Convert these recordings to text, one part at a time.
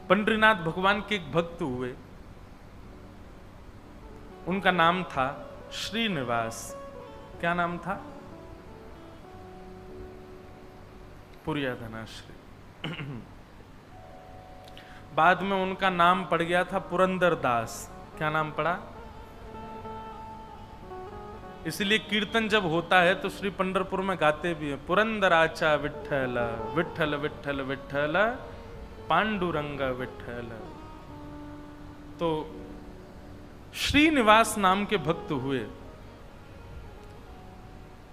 पंडरीनाथ भगवान के एक भक्त हुए, उनका नाम था श्रीनिवास। क्या नाम था? पुरिया धनाश्री। बाद में उनका नाम पड़ गया था पुरंदर दास। क्या नाम पड़ा? इसलिए कीर्तन जब होता है तो श्री पंढरपुर में गाते भी है, पुरंदराचा विठ्ठल विठ्ठल विठ्ठल विठ्ठल पांडुरंग विठ्ठल। तो श्रीनिवास नाम के भक्त हुए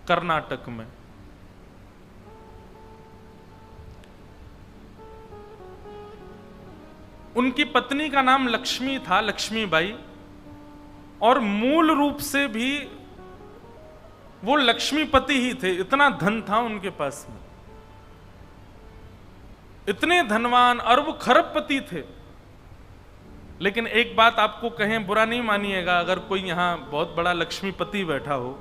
कर्नाटक में। उनकी पत्नी का नाम लक्ष्मी था, लक्ष्मीबाई, और मूल रूप से भी वो लक्ष्मीपति ही थे। इतना धन था उनके पास में, इतने धनवान अरब खरबपति थे। लेकिन एक बात आपको कहें, बुरा नहीं मानिएगा अगर कोई यहां बहुत बड़ा लक्ष्मीपति बैठा हो,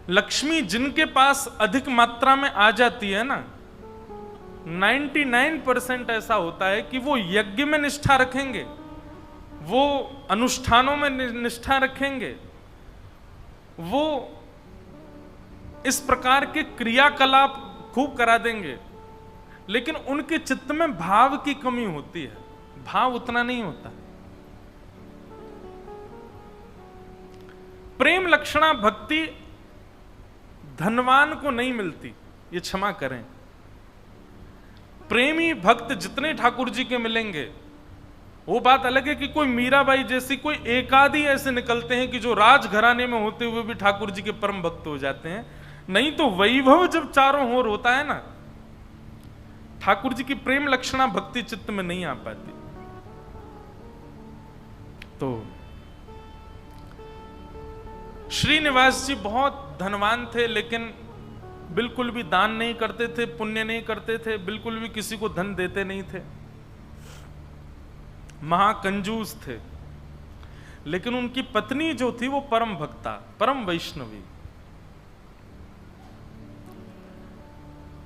लक्ष्मी जिनके पास अधिक मात्रा में आ जाती है ना, 99% ऐसा होता है कि वो यज्ञ में निष्ठा रखेंगे, वो अनुष्ठानों में निष्ठा रखेंगे, वो इस प्रकार के क्रियाकलाप खूब करा देंगे, लेकिन उनके चित्त में भाव की कमी होती है, भाव उतना नहीं होता। प्रेम लक्षणा भक्ति धनवान को नहीं मिलती, ये क्षमा करें। प्रेमी भक्त जितने ठाकुर जी के मिलेंगे, वो बात अलग है कि कोई मीराबाई जैसी कोई एकादी ऐसे निकलते हैं कि जो राजघराने में होते हुए भी ठाकुर जी के परम भक्त हो जाते हैं। नहीं तो वैभव जब चारों ओर होता है ना, ठाकुर जी की प्रेम लक्षणा भक्ति चित्त में नहीं आ पाती। तो श्रीनिवास जी बहुत धनवान थे, लेकिन बिल्कुल भी दान नहीं करते थे, पुण्य नहीं करते थे, बिल्कुल भी किसी को धन देते नहीं थे, महाकंजूस थे। लेकिन उनकी पत्नी जो थी वो परम भक्ता, परम वैष्णवी।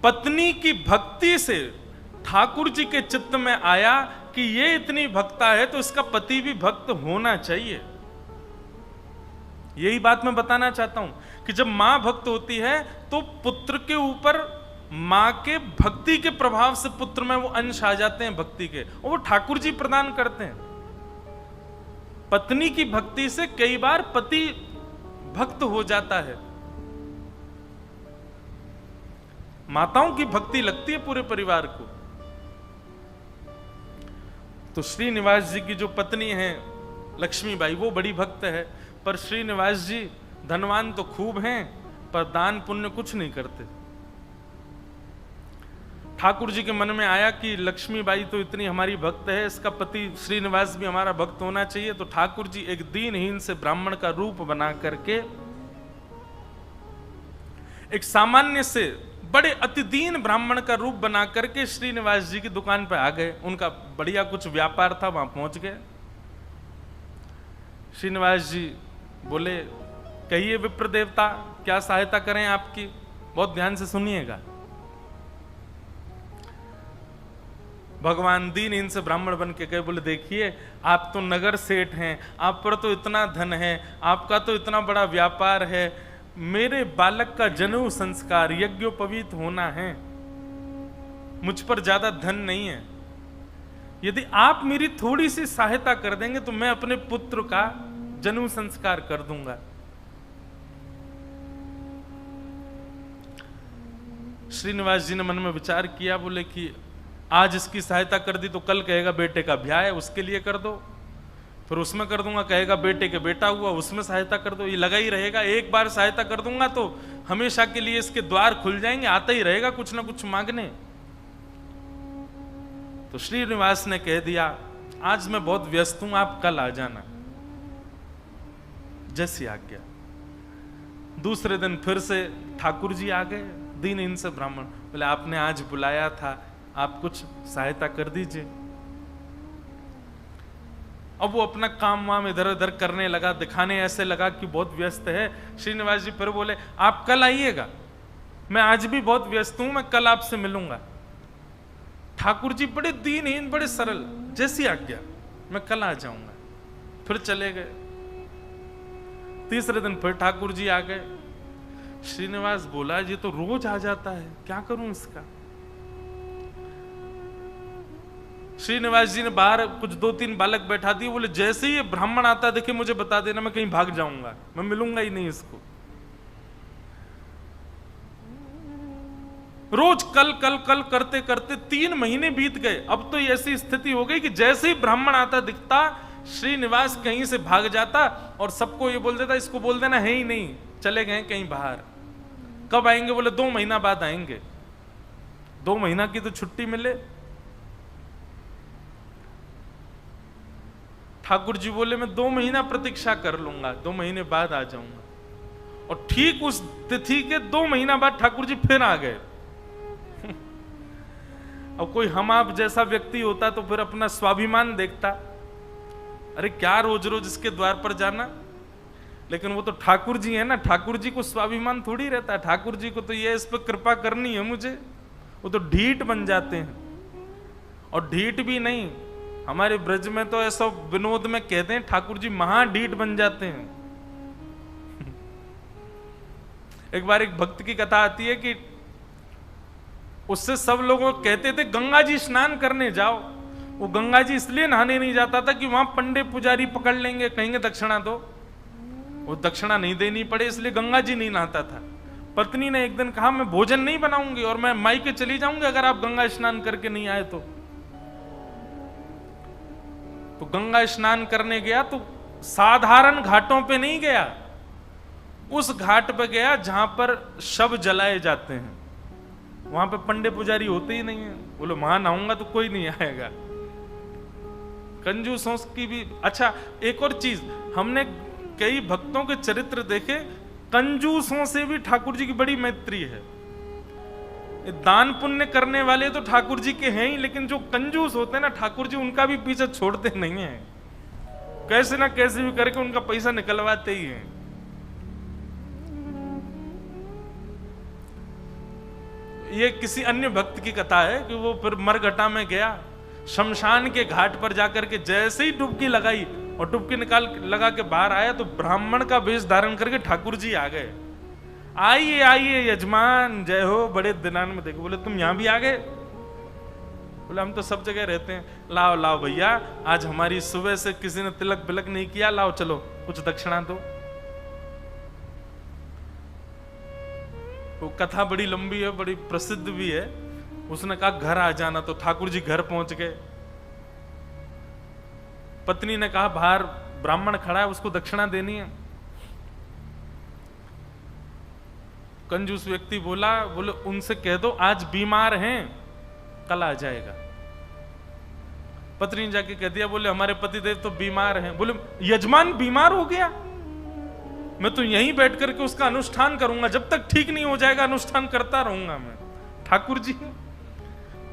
पत्नी की भक्ति से ठाकुर जी के चित्त में आया कि ये इतनी भक्ता है तो इसका पति भी भक्त होना चाहिए। यही बात मैं बताना चाहता हूं कि जब मां भक्त होती है तो पुत्र के ऊपर मां के भक्ति के प्रभाव से पुत्र में वो अंश आ जाते हैं भक्ति के, और वो ठाकुर जी प्रदान करते हैं। पत्नी की भक्ति से कई बार पति भक्त हो जाता है। माताओं की भक्ति लगती है पूरे परिवार को। तो श्रीनिवास जी की जो पत्नी है लक्ष्मीबाई, वो बड़ी भक्त है, पर श्रीनिवास जी धनवान तो खूब हैं, पर दान पुण्य कुछ नहीं करते। ठाकुर जी के मन में आया कि लक्ष्मीबाई तो इतनी हमारी भक्त है, इसका पति श्रीनिवास भी हमारा भक्त होना चाहिए। तो ठाकुर जी एक दीनहीन से ब्राह्मण का रूप बना करके, एक सामान्य से बड़े अति दीन ब्राह्मण का रूप बना करके श्रीनिवास जी की दुकान पर आ गए। उनका बढ़िया कुछ व्यापार था, वहां पहुंच गए। श्रीनिवास जी बोले, कहिए विप्र देवता, क्या सहायता करें आपकी? बहुत ध्यान से सुनिएगा। भगवान दीनहीन से ब्राह्मण बन के गए, बोले देखिए आप तो नगर सेठ हैं, आप पर तो इतना धन है, आपका तो इतना बड़ा व्यापार है, मेरे बालक का जनेऊ संस्कार यज्ञोपवीत होना है, मुझ पर ज्यादा धन नहीं है। यदि आप मेरी थोड़ी सी सहायता कर देंगे तो मैं अपने पुत्र का जनेऊ संस्कार कर दूंगा। श्रीनिवास जी ने मन में विचार किया, बोले कि आज इसकी सहायता कर दी तो कल कहेगा बेटे का ब्याह है, उसके लिए कर दो, फिर उसमें कर दूंगा, कहेगा बेटे के बेटा हुआ, उसमें सहायता कर दो। ये लगा ही रहेगा, एक बार सहायता कर दूंगा तो हमेशा के लिए इसके द्वार खुल जाएंगे, आता ही रहेगा कुछ ना कुछ मांगने। तो श्रीनिवास ने कह दिया, आज मैं बहुत व्यस्त हूं, आप कल आ जाना। जैसी आज्ञा। दूसरे दिन फिर से ठाकुर जी आ गए, दीनहीन से ब्राह्मण। बोले आपने आज बुलाया था, आप कुछ सहायता कर दीजिए। अब वो अपना काम वाम इधर उधर करने लगा, दिखाने ऐसे लगा कि बहुत व्यस्त है। श्रीनिवास जी फिर बोले आप कल आइएगा। मैं आज भी बहुत व्यस्त हूं, मैं कल आपसे मिलूंगा। ठाकुर जी बड़े दीनहीन, बड़े सरल, जैसी आज्ञा, मैं कल आ जाऊंगा। फिर चले गए। तीसरे दिन फिर ठाकुर जी आ गए। श्रीनिवास बोला, ये तो रोज आ जाता है, क्या करूं इसका। श्रीनिवास जी ने बाहर कुछ 2-3 बालक बैठा दिए, बोले जैसे ही ये ब्राह्मण आता देखे मुझे बता देना, मैं कहीं भाग जाऊंगा, मैं मिलूंगा ही नहीं इसको। रोज कल कल कल करते करते 3 महीने बीत गए। अब तो ऐसी स्थिति हो गई कि जैसे ही ब्राह्मण आता दिखता, श्रीनिवास कहीं से भाग जाता और सबको ये बोल देता, इसको बोल देना है ही नहीं, चले गए कहीं बाहर। कब आएंगे? बोले 2 महीना बाद आएंगे। 2 महीना की तो छुट्टी मिले। ठाकुर जी बोले मैं 2 महीना प्रतीक्षा कर लूंगा, 2 महीने बाद आ जाऊंगा। और ठीक उस तिथि के 2 महीना बाद ठाकुर जी फिर आ गए। अब कोई हम आप जैसा व्यक्ति होता तो फिर अपना स्वाभिमान देखता, अरे क्या रोज रोज इसके द्वार पर जाना। लेकिन वो तो ठाकुर जी है ना, ठाकुर जी को स्वाभिमान थोड़ी रहता है। ठाकुर जी को तो ये इस पर कृपा करनी है मुझे, वो तो ढीठ बन जाते हैं। और ढीठ भी नहीं, हमारे ब्रज में तो ऐसा विनोद में कहते हैं ठाकुर जी महा ढीठ बन जाते हैं। एक बार एक भक्त की कथा आती है कि उससे सब लोग कहते थे गंगा जी स्नान करने जाओ। वो गंगा जी इसलिए नहाने नहीं जाता था कि वहां पंडे पुजारी पकड़ लेंगे, कहेंगे दक्षिणा दो। वो दक्षिणा नहीं देनी पड़े इसलिए गंगा जी नहीं नहाता था। पत्नी ने एक दिन कहा मैं भोजन नहीं बनाऊंगी और मैं मायके चली जाऊंगी अगर आप गंगा स्नान करके नहीं आए तो। गंगा स्नान करने गया तो साधारण घाटों पे नहीं गया, उस घाट पे गया जहां पर शव जलाए जाते हैं। वहां पे पंडे पुजारी होते ही नहीं है। बोलो वहां नहाऊंगा तो कोई नहीं आएगा। कंजूसों की भी। अच्छा एक और चीज, हमने कई भक्तों के चरित्र देखे, कंजूसों से भी ठाकुर जी की बड़ी मैत्री है। दान पुण्य करने वाले तो ठाकुर जी के हैं ही, लेकिन जो कंजूस होते हैं ना ठाकुर जी उनका भी पीछे छोड़ते नहीं है। कैसे ना कैसे भी करके उनका पैसा निकलवाते ही हैं। ये किसी अन्य भक्त की कथा है कि वो फिर मरघटा में गया, शमशान के घाट पर जाकर के जैसे ही डुबकी लगाई और डुबकी लगा के बाहर आया तो ब्राह्मण का वेश धारण करके ठाकुर जी आ गए। आइए आइए यजमान, जय हो, बड़े दिनान में देखो। बोले तुम यहां भी आ गए? बोले हम तो सब जगह रहते हैं। लाओ लाओ भैया, आज हमारी सुबह से किसी ने तिलक बिलक नहीं किया, लाओ चलो कुछ दक्षिणा दो। वो कथा बड़ी लंबी है, बड़ी प्रसिद्ध भी है। उसने कहा घर आ जाना, तो ठाकुर जी घर पहुंच गए। पत्नी ने कहा बाहर ब्राह्मण खड़ा है, उसको दक्षिणा देनी है। कंजूस व्यक्ति बोले उनसे कह दो आज बीमार हैं, कल आ जाएगा। पत्नी ने जाके कह दिया, बोले हमारे पतिदेव तो बीमार हैं। बोले यजमान बीमार हो गया, मैं तो यहीं बैठ करके उसका अनुष्ठान करूंगा, जब तक ठीक नहीं हो जाएगा अनुष्ठान करता रहूंगा मैं। ठाकुर जी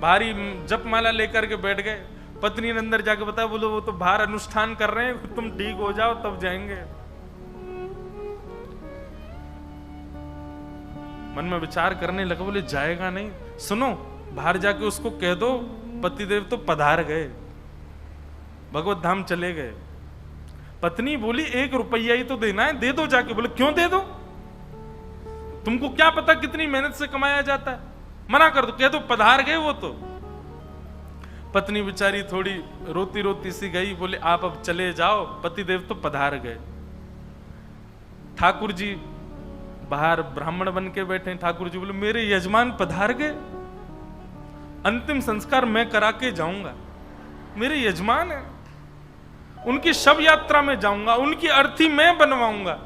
भारी जप माला लेकर के बैठ गए। पत्नी ने अंदर जाके बताया, बोले वो तो बाहर अनुष्ठान कर रहे हैं, तुम ठीक हो जाओ तब जाएंगे। मन में विचार करने लगा, बोले जाएगा नहीं। सुनो बाहर जाके उसको कह दो पतिदेव तो पधार गए, भगवत धाम चले गए। पत्नी बोली 1 रुपया ही तो देना है, दे दो जाके। बोले क्यों दे दो, तुमको क्या पता कितनी मेहनत से कमाया जाता है, मना कर दो, कह दो पधार गए वो तो। पत्नी बेचारी थोड़ी रोती रोती सी गई, बोले आप अब चले जाओ, पतिदेव तो पधार गए। ठाकुर जी बाहर ब्राह्मण बन के बैठे। ठाकुर जी बोले मेरे यजमान पधार गए, अंतिम संस्कार मैं करा के जाऊंगा, मेरे यजमान है, उनकी शव यात्रा में जाऊंगा, उनकी अर्थी मैं बनवाऊंगा,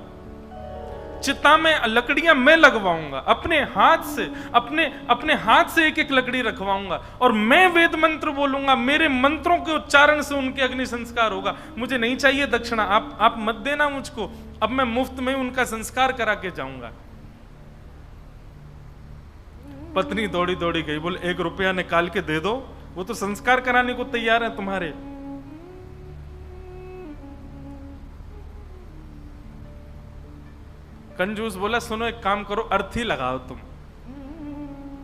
चिता में लकड़ियां मैं लगवाऊंगा, अपने हाथ से अपने हाथ से एक एक लकड़ी रखवाऊंगा और मैं वेद मंत्र बोलूंगा, मेरे मंत्रों के उच्चारण से उनके अग्नि संस्कार होगा। मुझे नहीं चाहिए दक्षिणा, आप मत देना मुझको, अब मैं मुफ्त में उनका संस्कार करा के जाऊंगा। पत्नी दौड़ी दौड़ी गई, बोले 1 रुपया निकाल के दे दो, वो तो संस्कार कराने को तैयार है तुम्हारे। कंजूस बोला सुनो एक काम करो, अर्थी लगाओ तुम।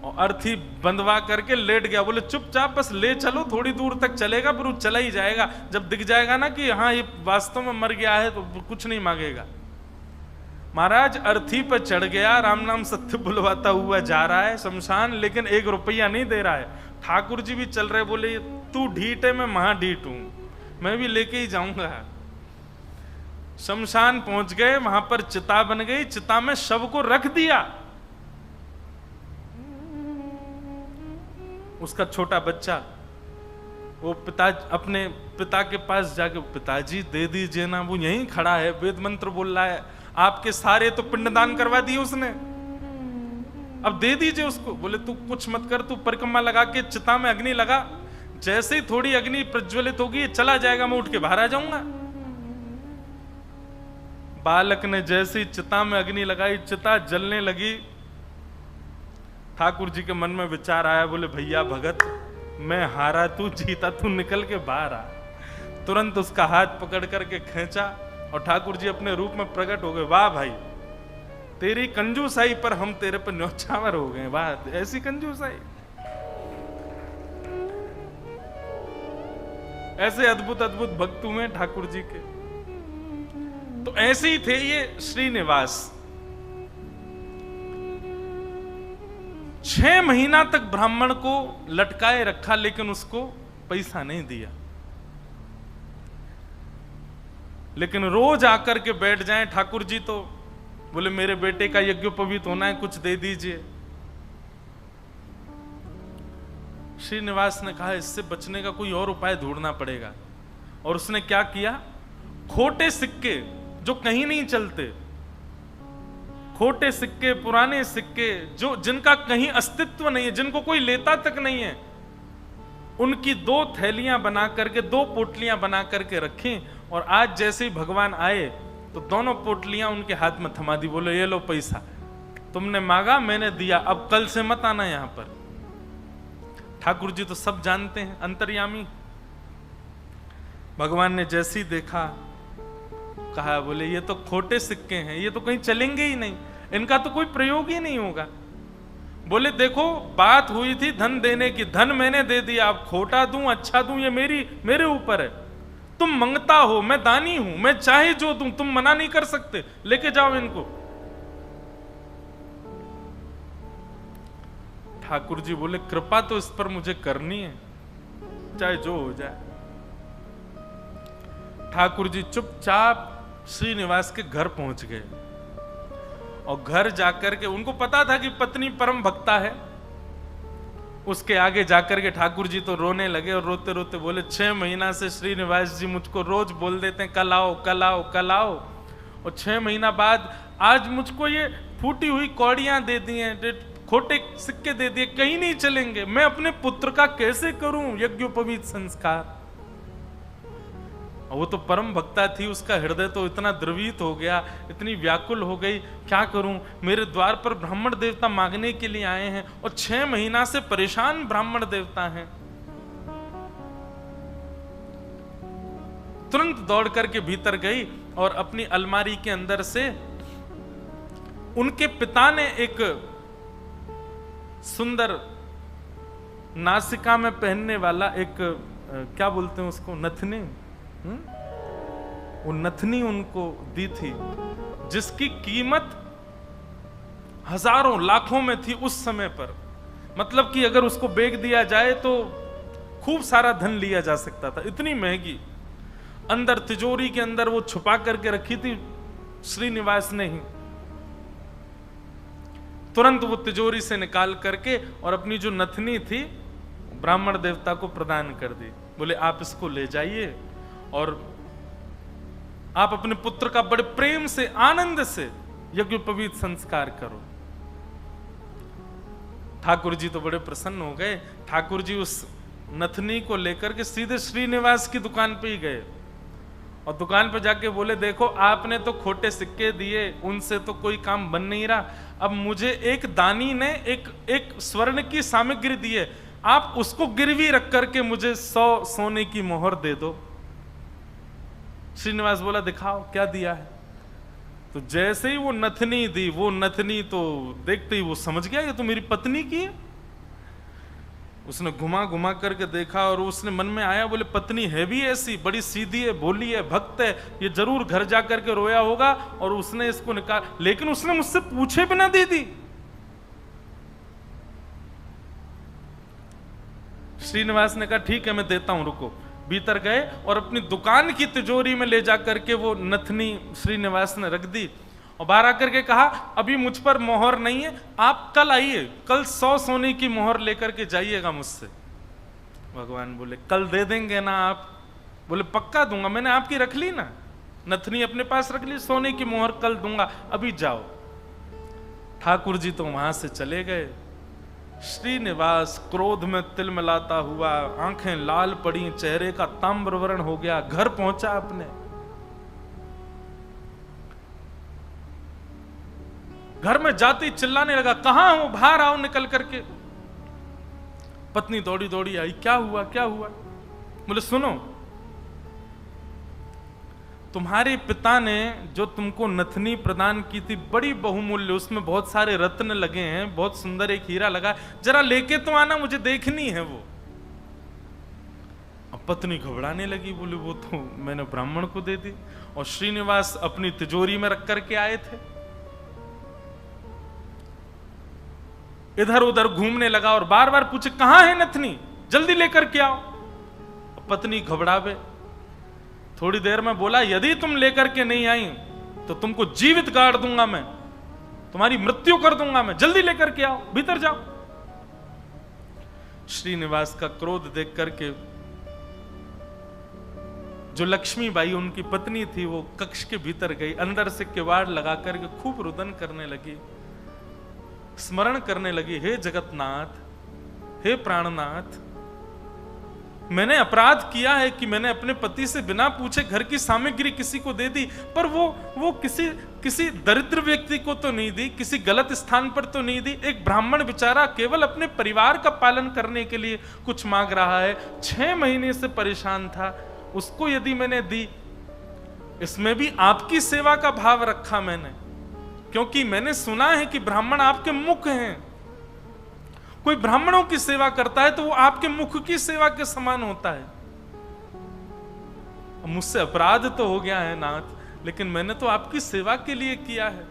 और अर्थी बंधवा करके लेट गया। बोले चुपचाप बस ले चलो, थोड़ी दूर तक चलेगा, फिर वो चला ही जाएगा। जब दिख जाएगा ना कि हाँ ये वास्तव में मर गया है तो कुछ नहीं मांगेगा। महाराज अर्थी पर चढ़ गया, राम नाम सत्य बुलवाता हुआ जा रहा है शमशान, लेकिन 1 रुपया नहीं दे रहा है। ठाकुर जी भी चल रहे, बोले तू ढीठ है, मैं महाढीठ हूं, मैं भी लेके ही जाऊंगा। शमशान पहुंच गए, वहां पर चिता बन गई, चिता में शव को रख दिया। उसका छोटा बच्चा वो अपने पिता के पास जाके, पिताजी दे दीजिए ना, वो यहीं खड़ा है, वेद मंत्र बोल रहा है, आपके सारे तो पिंडदान करवा दिए उसने, अब दे दीजिए उसको। बोले तू कुछ मत कर, तू परिक्रमा लगा के चिता में अग्नि लगा, जैसे ही थोड़ी अग्नि प्रज्वलित होगी चला जाएगा, मैं उठ के बाहर आ जाऊंगा। बालक ने जैसी चिता में अग्नि लगाई, चिता जलने लगी। ठाकुर जी के मन में विचार आया, बोले भैया भगत, मैं हारा तू जीता, तू निकल के बाहर आ। तुरंत उसका हाथ पकड़ करके खींचा और ठाकुर जी अपने रूप में प्रकट हो गए। वाह भाई, तेरी कंजूसाई पर हम तेरे पर न्यौछावर हो गए, वाह ऐसी कंजूसाई। ऐसे अद्भुत अद्भुत भक्त हुए ठाकुर जी के। तो ऐसे ही थे ये श्रीनिवास। 6 महीना तक ब्राह्मण को लटकाए रखा, लेकिन उसको पैसा नहीं दिया। लेकिन रोज आकर के बैठ जाएं ठाकुर जी, तो बोले मेरे बेटे का यज्ञोपवीत होना है, कुछ दे दीजिए। श्रीनिवास ने कहा इससे बचने का कोई और उपाय ढूंढना पड़ेगा। और उसने क्या किया, खोटे सिक्के जो कहीं नहीं चलते, खोटे सिक्के, पुराने सिक्के जो जिनका कहीं अस्तित्व नहीं है, जिनको कोई लेता तक नहीं है, उनकी 2 थैलियां बना करके, 2 पोटलियां बना करके रखी। और आज जैसे ही भगवान आए तो दोनों पोटलियां उनके हाथ में थमा दी। बोले ये लो पैसा, तुमने मांगा मैंने दिया, अब कल से मत आना यहां पर। ठाकुर जी तो सब जानते हैं, अंतर्यामी। भगवान ने जैसे ही देखा, कहा बोले ये तो खोटे सिक्के हैं, ये तो कहीं चलेंगे ही नहीं, इनका तो कोई प्रयोग ही नहीं होगा। बोले देखो बात हुई थी धन देने की, धन मैंने दे दिया, अब खोटा दूं अच्छा दूं ये मेरे ऊपर है। तुम मंगता हो, मैं दानी हूं, मैं चाहे जो दूं, तुम मना नहीं कर सकते, लेके जाओ इनको। ठाकुर जी बोले कृपा तो इस पर मुझे करनी है, चाहे जो हो जाए। ठाकुर जी चुपचाप श्रीनिवास के घर पहुंच गए। और घर जाकर के उनको पता था कि पत्नी परम भक्ता है। उसके आगे जाकर के ठाकुर जी तो रोने लगे और रोते रोते बोले 6 महीना से श्रीनिवास जी मुझको रोज बोल देते हैं कल आओ कल आओ कल आओ, और 6 महीना बाद आज मुझको ये फूटी हुई कौड़ियां दे दी हैं, खोटे सिक्के दे दिए, कहीं नहीं चलेंगे। मैं अपने पुत्र का कैसे करूं यज्ञोपवीत संस्कार। वो तो परम भक्ता थी, उसका हृदय तो इतना द्रवित हो गया, इतनी व्याकुल हो गई, क्या करूं, मेरे द्वार पर ब्राह्मण देवता मांगने के लिए आए हैं और 6 महीना से परेशान ब्राह्मण देवता हैं। तुरंत दौड़ करके भीतर गई और अपनी अलमारी के अंदर से उनके पिता ने एक सुंदर नासिका में पहनने वाला एक क्या बोलते हैं उसको, नथनी, वो नथनी उनको दी थी, जिसकी कीमत हजारों लाखों में थी उस समय पर। मतलब कि अगर उसको बेच दिया जाए तो खूब सारा धन लिया जा सकता था, इतनी महंगी। अंदर तिजोरी के अंदर वो छुपा करके रखी थी श्रीनिवास ने ही। तुरंत वो तिजोरी से निकाल करके और अपनी जो नथनी थी ब्राह्मण देवता को प्रदान कर दी। बोले आप इसको ले जाइए और आप अपने पुत्र का बड़े प्रेम से आनंद से यज्ञोपवीत संस्कार करो। ठाकुर जी तो बड़े प्रसन्न हो गए। ठाकुर जी उस नथनी को लेकर के सीधे श्रीनिवास की दुकान पे ही गए और दुकान पे जाके बोले देखो आपने तो खोटे सिक्के दिए, उनसे तो कोई काम बन नहीं रहा, अब मुझे एक दानी ने एक स्वर्ण की सामग्री दी है, आप उसको गिरवी रख करके मुझे 100 सोने की मोहर दे दो। श्रीनिवास बोला दिखाओ क्या दिया है। तो जैसे ही वो नथनी दी, वो नथनी तो देखते ही वो समझ गया ये तो मेरी पत्नी की है, उसने घुमा घुमा करके देखा और उसने मन में आया, बोले पत्नी है भी ऐसी, बड़ी सीधी है, भोली है, भक्त है, ये जरूर घर जा करके रोया होगा और उसने इसको निकाल, लेकिन उसने मुझसे पूछे बिना दे दी। श्रीनिवास ने कहा ठीक है मैं देता हूं, रुको। भीतर गए और अपनी दुकान की तिजोरी में ले जा करके वो नथनी श्रीनिवास ने रख दी और बाहर आकर के कहा अभी मुझ पर मोहर नहीं है, आप कल आइए, कल 100 सोने की मोहर लेकर के जाइएगा मुझसे। भगवान बोले कल दे देंगे ना आप? बोले पक्का दूंगा, मैंने आपकी रख ली ना, नथनी अपने पास रख ली, सोने की मोहर कल दूंगा, अभी जाओ। ठाकुर जी तो वहां से चले गए। श्रीनिवास क्रोध में तिलमिलाता हुआ, आंखें लाल पड़ी, चेहरे का ताम्रवर्ण हो गया, घर पहुंचा अपने। घर में जाते ही चिल्लाने लगा, कहां हो, बाहर आओ निकल करके। पत्नी दौड़ी दौड़ी आई, क्या हुआ क्या हुआ? बोले सुनो, तुम्हारे पिता ने जो तुमको नथनी प्रदान की थी बड़ी बहुमूल्य, उसमें बहुत सारे रत्न लगे हैं, बहुत सुंदर एक हीरा लगा, जरा लेके तो आना, मुझे देखनी है वो। अब पत्नी घबराने लगी, बोली वो तो मैंने ब्राह्मण को दे दी, और श्रीनिवास अपनी तिजोरी में रख करके आए थे। इधर उधर घूमने लगा और बार बार पूछे कहां है नथनी, जल्दी लेकर के आओ। पत्नी घबरावे, थोड़ी देर में बोला यदि तुम लेकर के नहीं आई तो तुमको जीवित गाड़ दूंगा मैं, तुम्हारी मृत्यु कर दूंगा मैं, जल्दी लेकर के आओ, भीतर जाओ। श्रीनिवास का क्रोध देख करके जो लक्ष्मीबाई उनकी पत्नी थी वो कक्ष के भीतर गई, अंदर से किवाड़ लगा करके खूब रुदन करने लगी, स्मरण करने लगी, हे जगतनाथ, हे प्राणनाथ, मैंने अपराध किया है कि मैंने अपने पति से बिना पूछे घर की सामग्री किसी को दे दी, पर वो किसी दरिद्र व्यक्ति को तो नहीं दी, किसी गलत स्थान पर तो नहीं दी। एक ब्राह्मण बेचारा केवल अपने परिवार का पालन करने के लिए कुछ मांग रहा है, 6 महीने से परेशान था, उसको यदि मैंने दी, इसमें भी आपकी सेवा का भाव रखा मैंने, क्योंकि मैंने सुना है कि ब्राह्मण आपके मुख हैं, कोई ब्राह्मणों की सेवा करता है तो वो आपके मुख की सेवा के समान होता है। मुझसे अपराध तो हो गया है नाथ, लेकिन मैंने तो आपकी सेवा के लिए किया है।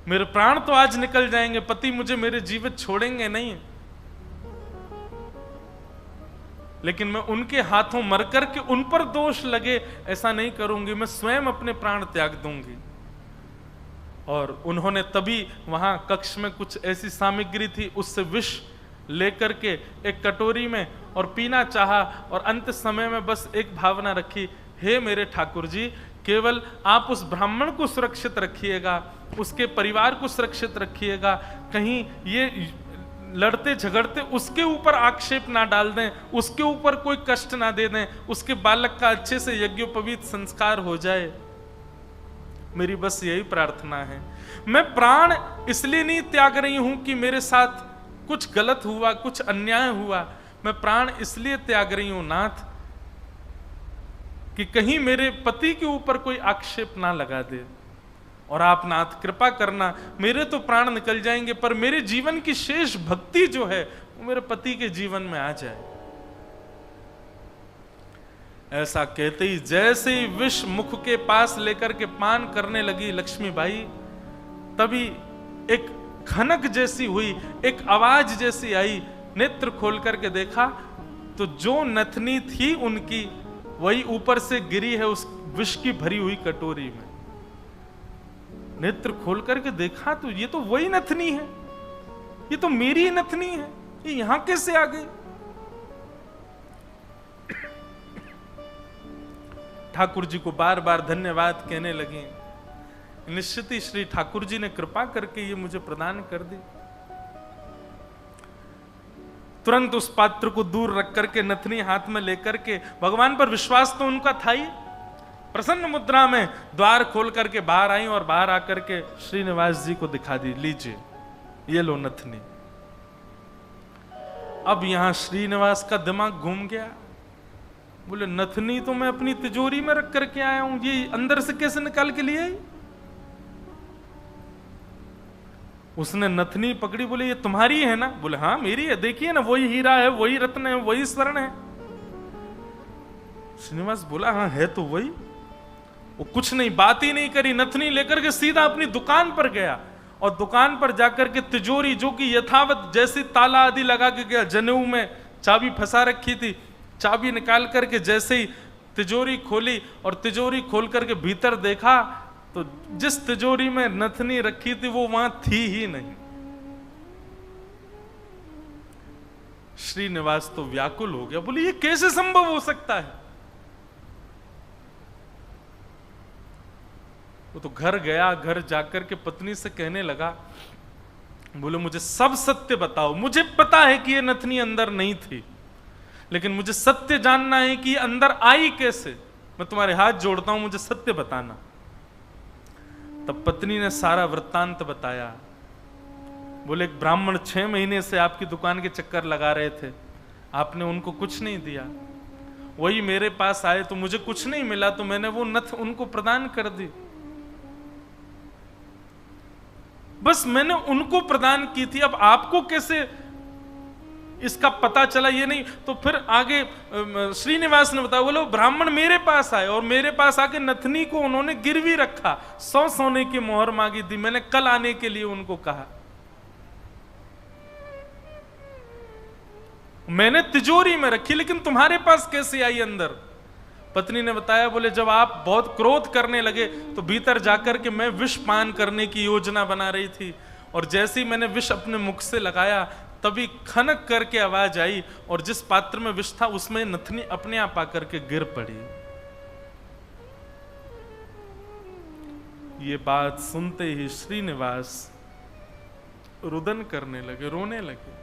मेरे प्राण तो आज निकल जाएंगे, पति मुझे मेरे जीवित छोड़ेंगे नहीं, लेकिन मैं उनके हाथों मर करके उन पर दोष लगे ऐसा नहीं करूंगी, मैं स्वयं अपने प्राण त्याग दूंगी। और उन्होंने तभी वहां कक्ष में कुछ ऐसी सामग्री थी, उससे विष लेकर के एक कटोरी में और पीना चाहा, और अंत समय में बस एक भावना रखी, हे मेरे ठाकुर जी, केवल आप उस ब्राह्मण को सुरक्षित रखिएगा, उसके परिवार को सुरक्षित रखिएगा, कहीं ये लड़ते झगड़ते उसके ऊपर आक्षेप ना डाल दें, उसके ऊपर कोई कष्ट ना दे दें, उसके बालक का अच्छे से यज्ञोपवीत संस्कार हो जाए, मेरी बस यही प्रार्थना है। मैं प्राण इसलिए नहीं त्याग रही हूं कि मेरे साथ कुछ गलत हुआ, कुछ अन्याय हुआ, मैं प्राण इसलिए त्याग रही हूं नाथ कि कहीं मेरे पति के ऊपर कोई आक्षेप ना लगा दे, और आप नाथ कृपा करना, मेरे तो प्राण निकल जाएंगे पर मेरे जीवन की शेष भक्ति जो है वो मेरे पति के जीवन में आ जाए। ऐसा कहते ही जैसे ही विष मुख के पास लेकर के पान करने लगी लक्ष्मीबाई, तभी एक खनक जैसी हुई, एक आवाज जैसी आई, नेत्र खोल करके देखा तो जो नथनी थी उनकी वही ऊपर से गिरी है उस विष की भरी हुई कटोरी में। नेत्र खोल करके देखा तो ये तो वही नथनी है, ये तो मेरी नथनी है, ये यहां कैसे आ गई? ठाकुर जी को बार बार धन्यवाद कहने लगे, निश्चित ही श्री ठाकुर जी ने कृपा करके ये मुझे प्रदान कर दी। तुरंत उस पात्र को दूर रख करके नथनी हाथ में लेकर के, भगवान पर विश्वास तो उनका था ही, प्रसन्न मुद्रा में द्वार खोल करके बाहर आई और बाहर आकर के श्रीनिवास जी को दिखा दी, लीजिए ये लो नथनी। अब यहां श्रीनिवास का दिमाग घूम गया, बोले नथनी तो मैं अपनी तिजोरी में रख करके आया हूं, ये अंदर से कैसे निकाल के लिए आई? उसने नथनी पकड़ी, बोले ये तुम्हारी है ना? बोले हाँ मेरी है, देखिए ना वही हीरा है, वही रत्न है, वही स्वर्ण है। श्रीनिवास बोला हाँ है तो वही। वो कुछ नहीं, बात ही नहीं करी, नथनी लेकर के सीधा अपनी दुकान पर गया और दुकान पर जाकर के तिजोरी जो कि यथावत जैसी ताला आदि लगा के गया, जनेऊ में चाबी फंसा रखी थी, चाबी निकाल करके जैसे ही तिजोरी खोली और तिजोरी खोल करके भीतर देखा तो जिस तिजोरी में नथनी रखी थी वो वहां थी ही नहीं। श्रीनिवास तो व्याकुल हो गया, बोले ये कैसे संभव हो सकता है? वो तो घर गया, घर जाकर के पत्नी से कहने लगा, बोले मुझे सब सत्य बताओ, मुझे पता है कि ये नथनी अंदर नहीं थी, लेकिन मुझे सत्य जानना है कि ये अंदर आई कैसे। मैं तुम्हारे हाथ जोड़ता हूं, मुझे सत्य बताना। तब पत्नी ने सारा वृत्तांत बताया। बोले एक ब्राह्मण 6 महीने से आपकी दुकान के चक्कर लगा रहे थे, आपने उनको कुछ नहीं दिया, वही मेरे पास आए तो मुझे कुछ नहीं मिला तो मैंने वो नथ उनको प्रदान कर दी। बस मैंने उनको प्रदान की थी, अब आपको कैसे इसका पता चला ये नहीं। तो फिर आगे श्रीनिवास ने बताया, बोलो ब्राह्मण मेरे पास आए और मेरे पास आके नथनी को उन्होंने गिरवी रखा, 100 सोने की मोहर मांगी थी, मैंने कल आने के लिए उनको कहा, मैंने तिजोरी में रखी, लेकिन तुम्हारे पास कैसे आई अंदर? पत्नी ने बताया, बोले जब आप बहुत क्रोध करने लगे तो भीतर जाकर के मैं विष पान करने की योजना बना रही थी, और जैसे ही मैंने विष अपने मुख से लगाया तभी खनक करके आवाज आई और जिस पात्र में विष था उसमें नथनी अपने आप आकर के गिर पड़ी। ये बात सुनते ही श्रीनिवास रुदन करने लगे, रोने लगे,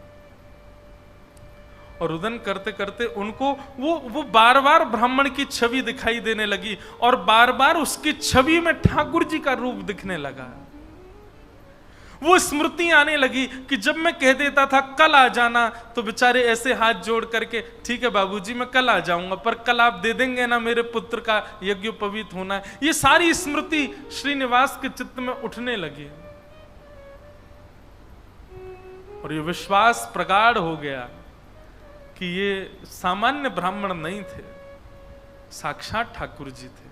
और रुदन करते करते उनको वो बार बार ब्राह्मण की छवि दिखाई देने लगी और बार बार उसकी छवि में ठाकुर जी का रूप दिखने लगा। वो स्मृति आने लगी कि जब मैं कह देता था कल आ जाना तो बेचारे ऐसे हाथ जोड़ करके, ठीक है बाबूजी मैं कल आ जाऊंगा, पर कल आप दे देंगे ना मेरे पुत्र का यज्ञोपवीत होना है। ये सारी स्मृति श्रीनिवास के चित्त में उठने लगी और ये विश्वास प्रगाढ़ हो गया कि ये सामान्य ब्राह्मण नहीं थे, साक्षात ठाकुर जी थे,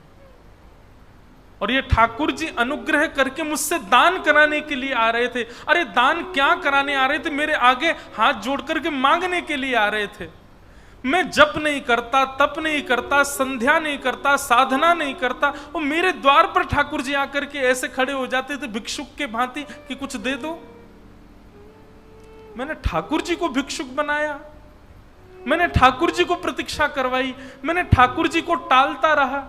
और ये ठाकुर जी अनुग्रह करके मुझसे दान कराने के लिए आ रहे थे। अरे दान क्या कराने आ रहे थे, मेरे आगे हाथ जोड़ करके मांगने के लिए आ रहे थे। मैं जप नहीं करता, तप नहीं करता, संध्या नहीं करता, साधना नहीं करता, और मेरे द्वार पर ठाकुर जी आकर के ऐसे खड़े हो जाते थे भिक्षुक के भांति कि कुछ दे दो। मैंने ठाकुर जी को भिक्षुक बनाया, मैंने ठाकुर जी को प्रतीक्षा करवाई, मैंने ठाकुर जी को टालता रहा।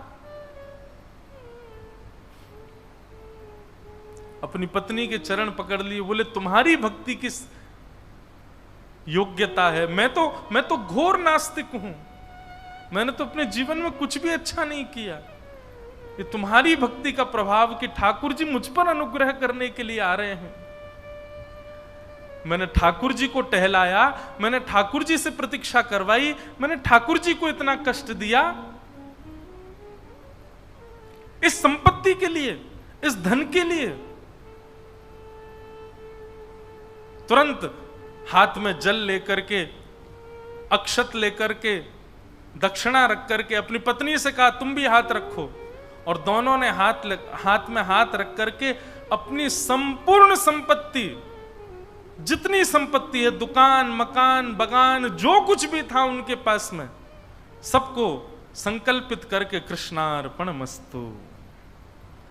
अपनी पत्नी के चरण पकड़ लिए, बोले तुम्हारी भक्ति किस योग्यता है? मैं तो घोर नास्तिक हूं, मैंने तो अपने जीवन में कुछ भी अच्छा नहीं किया। ये तुम्हारी भक्ति का प्रभाव कि ठाकुर जी मुझ पर अनुग्रह करने के लिए आ रहे हैं। मैंने ठाकुर जी को टहलाया, मैंने ठाकुर जी से प्रतीक्षा करवाई, मैंने ठाकुर जी को इतना कष्ट दिया इस संपत्ति के लिए, इस धन के लिए। तुरंत हाथ में जल लेकर के, अक्षत लेकर के, दक्षिणा रख करके अपनी पत्नी से कहा तुम भी हाथ रखो, और दोनों ने हाथ में हाथ रख करके अपनी संपूर्ण संपत्ति, जितनी संपत्ति है, दुकान, मकान, बगान, जो कुछ भी था उनके पास में, सबको संकल्पित करके कृष्णार्पणमस्तु,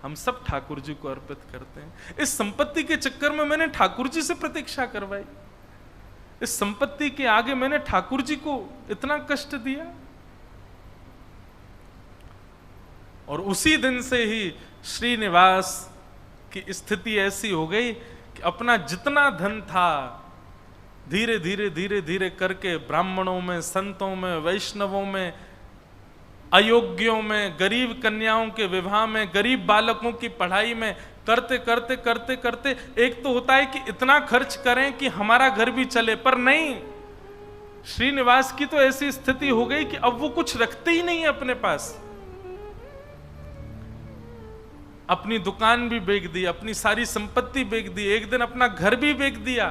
हम सब ठाकुर जी को अर्पित करते हैं। इस संपत्ति के चक्कर में मैंने ठाकुर जी से प्रतीक्षा करवाई, इस संपत्ति के आगे मैंने ठाकुर जी को इतना कष्ट दिया। और उसी दिन से ही श्रीनिवास की स्थिति ऐसी हो गई कि अपना जितना धन था धीरे धीरे धीरे धीरे करके ब्राह्मणों में, संतों में, वैष्णवों में, अयोग्यों में, गरीब कन्याओं के विवाह में, गरीब बालकों की पढ़ाई में करते करते करते करते एक तो होता है कि इतना खर्च करें कि हमारा घर भी चले, पर नहीं, श्रीनिवास की तो ऐसी स्थिति हो गई कि अब वो कुछ रखते ही नहीं है अपने पास। अपनी दुकान भी बेच दी, अपनी सारी संपत्ति बेच दी, एक दिन अपना घर भी बेच दिया।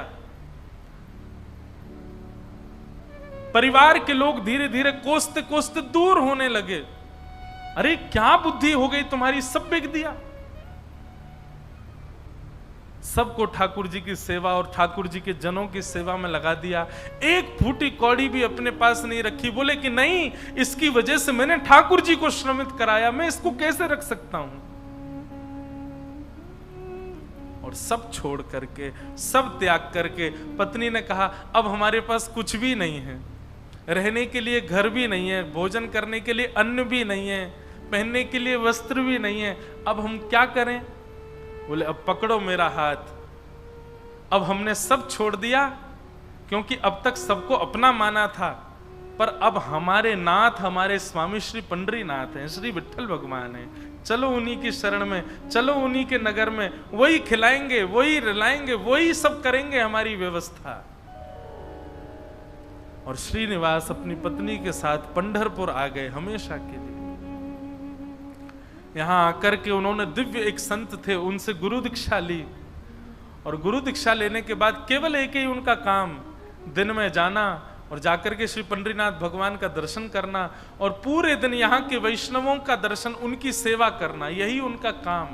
परिवार के लोग धीरे धीरे कोसते कोसते दूर होने लगे। अरे क्या बुद्धि हो गई तुम्हारी, सब बेच दिया। सबको ठाकुर जी की सेवा और ठाकुर जी के जनों की सेवा में लगा दिया। एक फूटी कौड़ी भी अपने पास नहीं रखी। बोले कि नहीं, इसकी वजह से मैंने ठाकुर जी को श्रमित कराया, मैं इसको कैसे रख सकता हूं। और सब छोड़ करके, सब त्याग करके पत्नी ने कहा, अब हमारे पास कुछ भी नहीं है, रहने के लिए घर भी नहीं है, भोजन करने के लिए अन्न भी नहीं है, पहनने के लिए वस्त्र भी नहीं है, अब हम क्या करें। बोले अब पकड़ो मेरा हाथ। अब हमने सब छोड़ दिया, क्योंकि अब तक सबको अपना माना था, पर अब हमारे नाथ, हमारे स्वामी श्री पंडरीनाथ हैं, श्री विठ्ठल भगवान हैं। चलो उन्हीं की शरण में, चलो उन्हीं के नगर में, वही खिलाएंगे, वही रिलाएंगे, वही सब करेंगे हमारी व्यवस्था। और श्रीनिवास अपनी पत्नी के साथ पंढरपुर आ गए हमेशा के लिए। यहां आकर के उन्होंने दिव्य एक संत थे, उनसे गुरु दीक्षा ली। और गुरु दीक्षा लेने के बाद केवल एक ही उनका काम, दिन में जाना और जाकर के श्री पंडरीनाथ भगवान का दर्शन करना और पूरे दिन यहाँ के वैष्णवों का दर्शन, उनकी सेवा करना, यही उनका काम।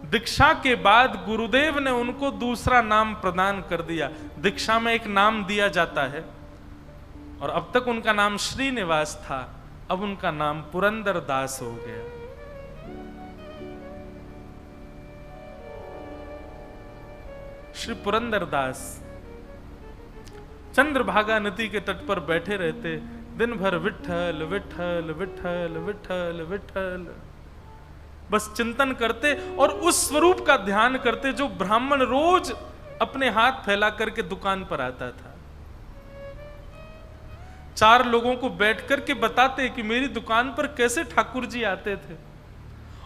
दीक्षा के बाद गुरुदेव ने उनको दूसरा नाम प्रदान कर दिया। दीक्षा में एक नाम दिया जाता है, और अब तक उनका नाम श्रीनिवास था, अब उनका नाम पुरंदर दास हो गया। श्री पुरंदर दास चंद्रभागा नदी के तट पर बैठे रहते, दिन भर विठ्ठल विठ्ठल विठ्ठल विठ्ठल विठ्ठल बस चिंतन करते और उस स्वरूप का ध्यान करते जो ब्राह्मण रोज अपने हाथ फैला करके दुकान पर आता था। 4 लोगों को बैठ करके बताते कि मेरी दुकान पर कैसे ठाकुर जी आते थे,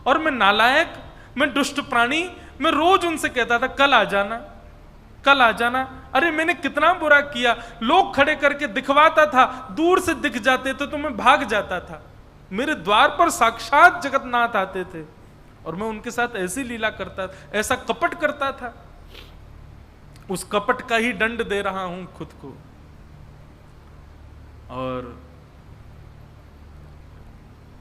और मैं नालायक, मैं दुष्ट प्राणी, मैं रोज उनसे कहता था कल आ जाना, कल आ जाना। अरे मैंने कितना बुरा किया, लोग खड़े करके दिखवाता था, दूर से दिख जाते थे तो मैं भाग जाता था। मेरे द्वार पर साक्षात जगन्नाथ आते थे और मैं उनके साथ ऐसी लीला करता था, ऐसा कपट करता था। उस कपट का ही दंड दे रहा हूं खुद को। और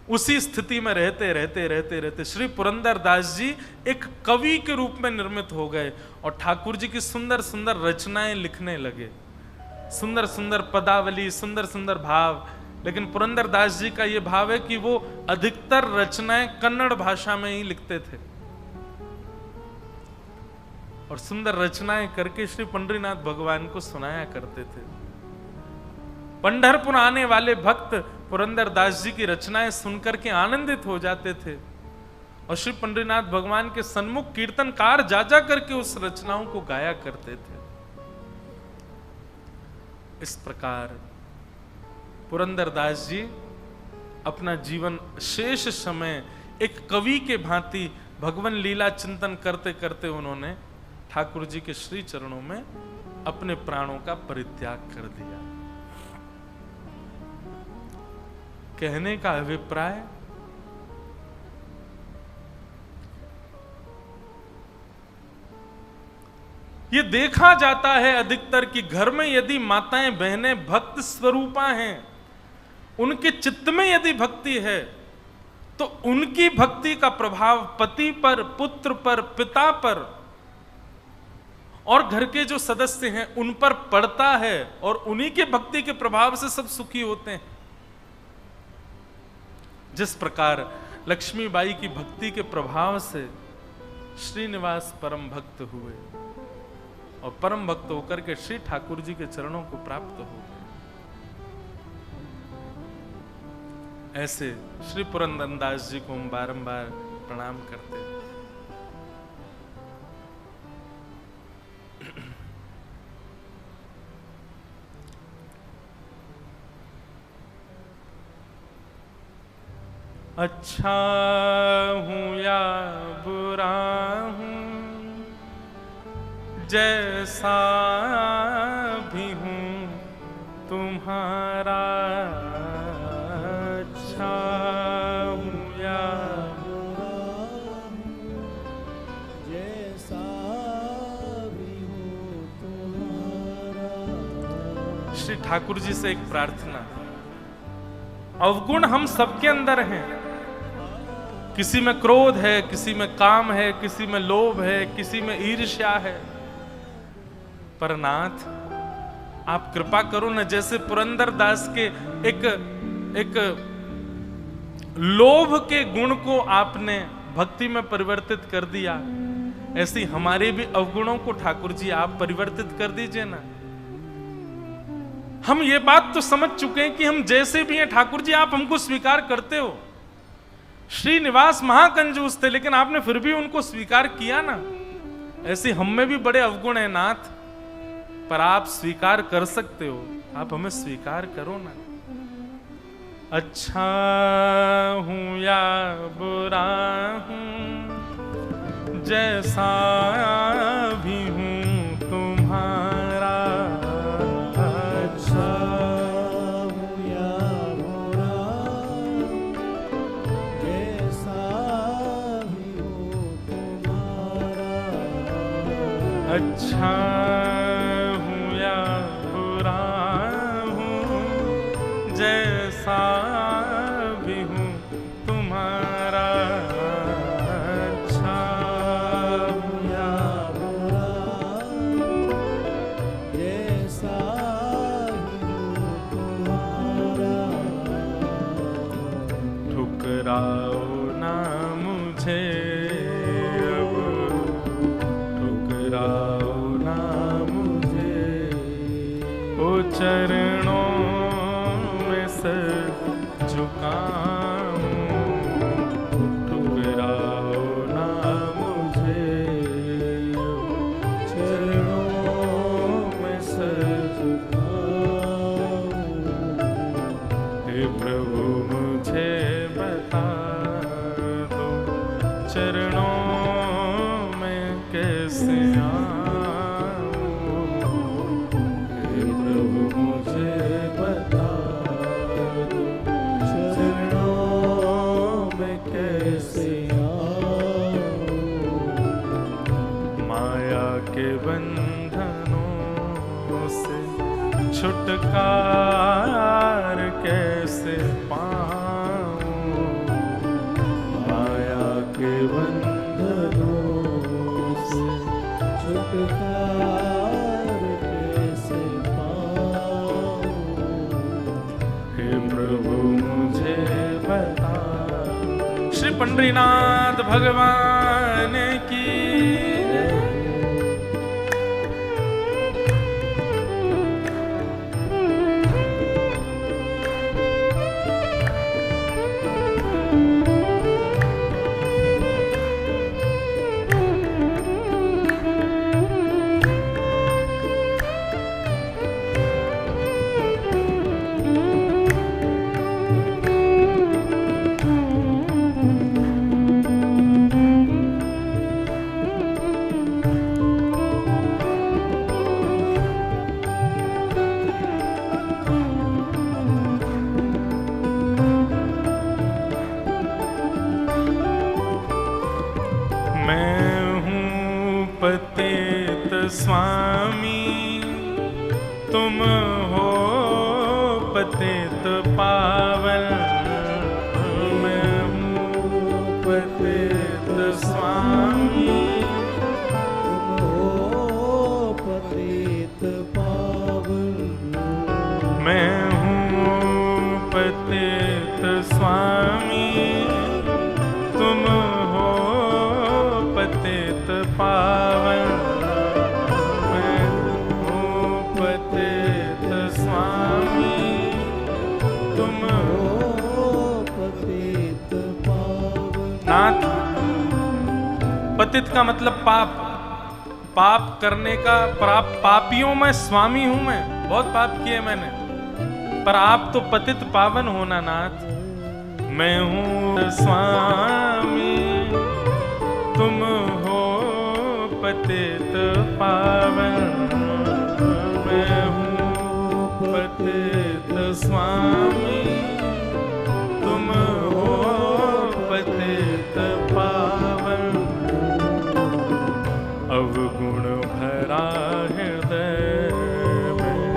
उसी स्थिति में रहते रहते रहते रहते श्री पुरंदर दास जी एक कवि के रूप में निर्मित हो गए और ठाकुर जी की सुंदर सुंदर रचनाएं लिखने लगे, सुंदर सुंदर पदावली, सुंदर सुंदर भाव। लेकिन पुरंदर दास जी का यह भाव है कि वो अधिकतर रचनाएं कन्नड़ भाषा में ही लिखते थे और सुंदर रचनाएं करके श्री पंडरीनाथ भगवान को सुनाया करते थे। पंढरपुर आने वाले भक्त पुरंदर दास जी की रचनाएं सुनकर के आनंदित हो जाते थे और श्री पंडरीनाथ भगवान के सन्मुख कीर्तनकार जा जा करके उस रचनाओं को गाया करते थे। इस प्रकार पुरंदर दास जी अपना जीवन शेष समय एक कवि के भांति भगवान लीला चिंतन करते करते उन्होंने ठाकुर जी के श्री चरणों में अपने प्राणों का परित्याग कर दिया। कहने का अभिप्राय, ये देखा जाता है अधिकतर कि घर में यदि माताएं बहनें भक्त स्वरूपा हैं, उनके चित्त में यदि भक्ति है तो उनकी भक्ति का प्रभाव पति पर, पुत्र पर, पिता पर और घर के जो सदस्य हैं उन पर पड़ता है और उन्हीं के भक्ति के प्रभाव से सब सुखी होते हैं। जिस प्रकार लक्ष्मीबाई की भक्ति के प्रभाव से श्रीनिवास परम भक्त हुए और परम भक्त होकर के श्री ठाकुर जी के चरणों को प्राप्त हो गए, ऐसे श्री पुरंदरदास जी को हम बारंबार प्रणाम करते हैं। अच्छा हूं या बुरा हूं, जैसा भी हूं तुम्हारा, अच्छा हूं या श्री ठाकुर जी से एक प्रार्थना, अवगुण हम सबके अंदर हैं। किसी में क्रोध है, किसी में काम है, किसी में लोभ है, किसी में ईर्ष्या है। पर नाथ आप कृपा करो न, जैसे पुरंदर दास के एक लोभ के गुण को आपने भक्ति में परिवर्तित कर दिया, ऐसी हमारे भी अवगुणों को ठाकुर जी आप परिवर्तित कर दीजिए ना। हम ये बात तो समझ चुके हैं कि हम जैसे भी हैं ठाकुर जी आप हमको स्वीकार करते हो। श्रीनिवास महाकंजूस थे, लेकिन आपने फिर भी उनको स्वीकार किया ना। ऐसे हम में भी बड़े अवगुण हैं नाथ, पर आप स्वीकार कर सकते हो, आप हमें स्वीकार करो ना। अच्छा हूं या बुरा हूं, जैसा भी हूं तुम्हारा। अच्छा हूं या बुरा, जैसा भी हूं तुम्हारा। अच्छा हूं या बुरा हूं, जैसा भी हूं तुम्हारा। अच्छा हूं या बुरा, जैसा भी हूं तुम्हारा। ठुकराओ ना मुझे अब, ठुकराओ ना मुझे, ओ चरणों में सर झुकाऊं। ठुकराओ ना मुझे, चरणों में सर झुकाऊं। हे प्रभु मुझे बता दो, चरणों में कैसे आऊं। हे प्रभु मुझे बता दो, चरणों में कैसे आऊं। माया के बंधनों से छुटकार कैसे पाऊं। माया के बंधनों से छुटकार कैसे पाऊं। हे प्रभु मुझे बता। श्री पंडरीनाथ भगवान की पतित स्वामी, तुम हो पतित पावन। मैं हूँ पतित स्वामी, तुम हो पतित पावन। मैं हूँ पतित स्वामी, तुम हो पतित पावन। मैं हूँ पतित स्वामी, तुम हो पतित पावन। नाथ, पतित का मतलब पाप, पाप करने का। पापियों में स्वामी हूं मैं, बहुत पाप किए मैंने, पर आप तो पतित पावन हो ना नाथ। मैं हूँ स्वामी, तुम हो पतित पावन। मैं हूँ पतित स्वामी, तुम हो पतित पावन। अवगुण भरा हृदय में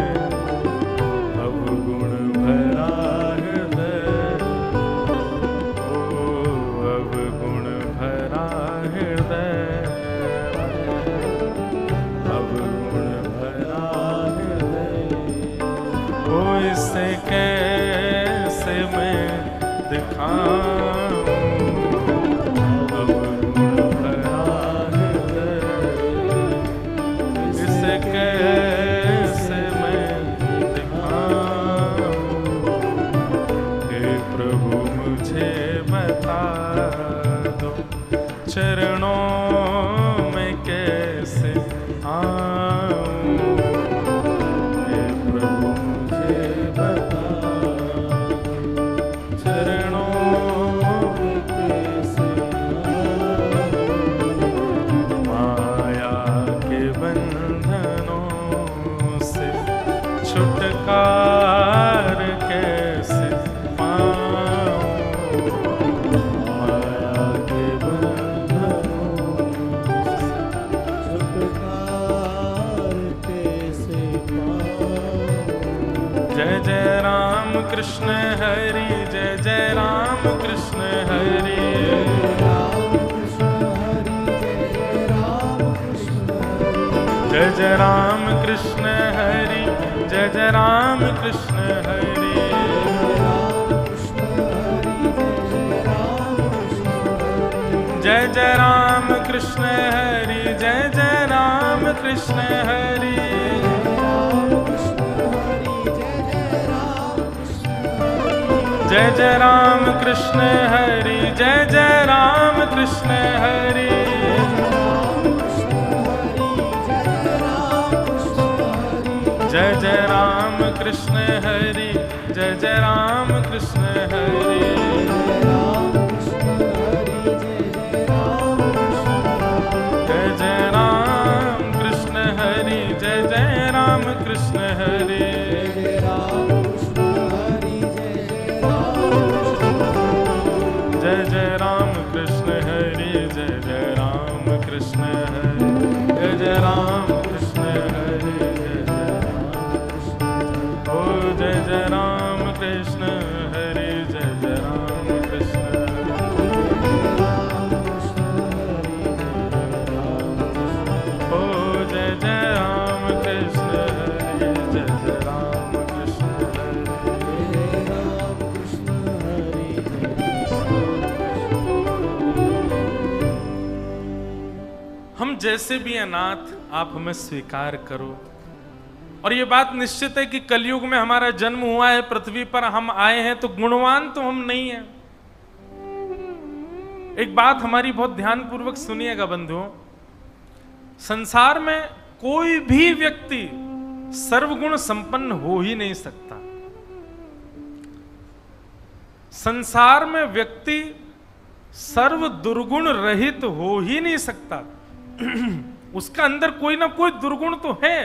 छुटकार कैसे पाऊं, माया के बंधनों से। छुटकार कैसे पाऊं। जय जय राम कृष्ण हरि, जय जय राम कृष्ण हरि। जय जय राम कृष्ण हरि, जय जय राम कृष्ण हरि। जय जय राम कृष्ण हरि, जय जय राम कृष्ण हरि। जय जय राम कृष्ण हरि, जय जय राम कृष्ण हरि। जय जय राम कृष्ण हरि, जय जय राम कृष्ण हरि। जय जय राम कृष्ण हरि, जय जय राम कृष्ण हरि। जय जय राम कृष्ण हरि, जय जय राम कृष्ण हरि। जय जय राम कृष्ण हरि, जय जय राम कृष्ण हरि, जय जय राम कृष्ण हरि। ओ जय जय राम कृष्ण हरि, जय जय राम कृष्ण हरि। हम जैसे भी अनाथ आप हमें स्वीकार करो। और ये बात निश्चित है कि कलयुग में हमारा जन्म हुआ है, पृथ्वी पर हम आए हैं, तो गुणवान तो हम नहीं हैं। एक बात हमारी बहुत ध्यानपूर्वक सुनिएगा बंधुओं, संसार में कोई भी व्यक्ति सर्वगुण संपन्न हो ही नहीं सकता। संसार में व्यक्ति सर्व दुर्गुण रहित हो ही नहीं सकता। उसका अंदर कोई ना कोई दुर्गुण तो है,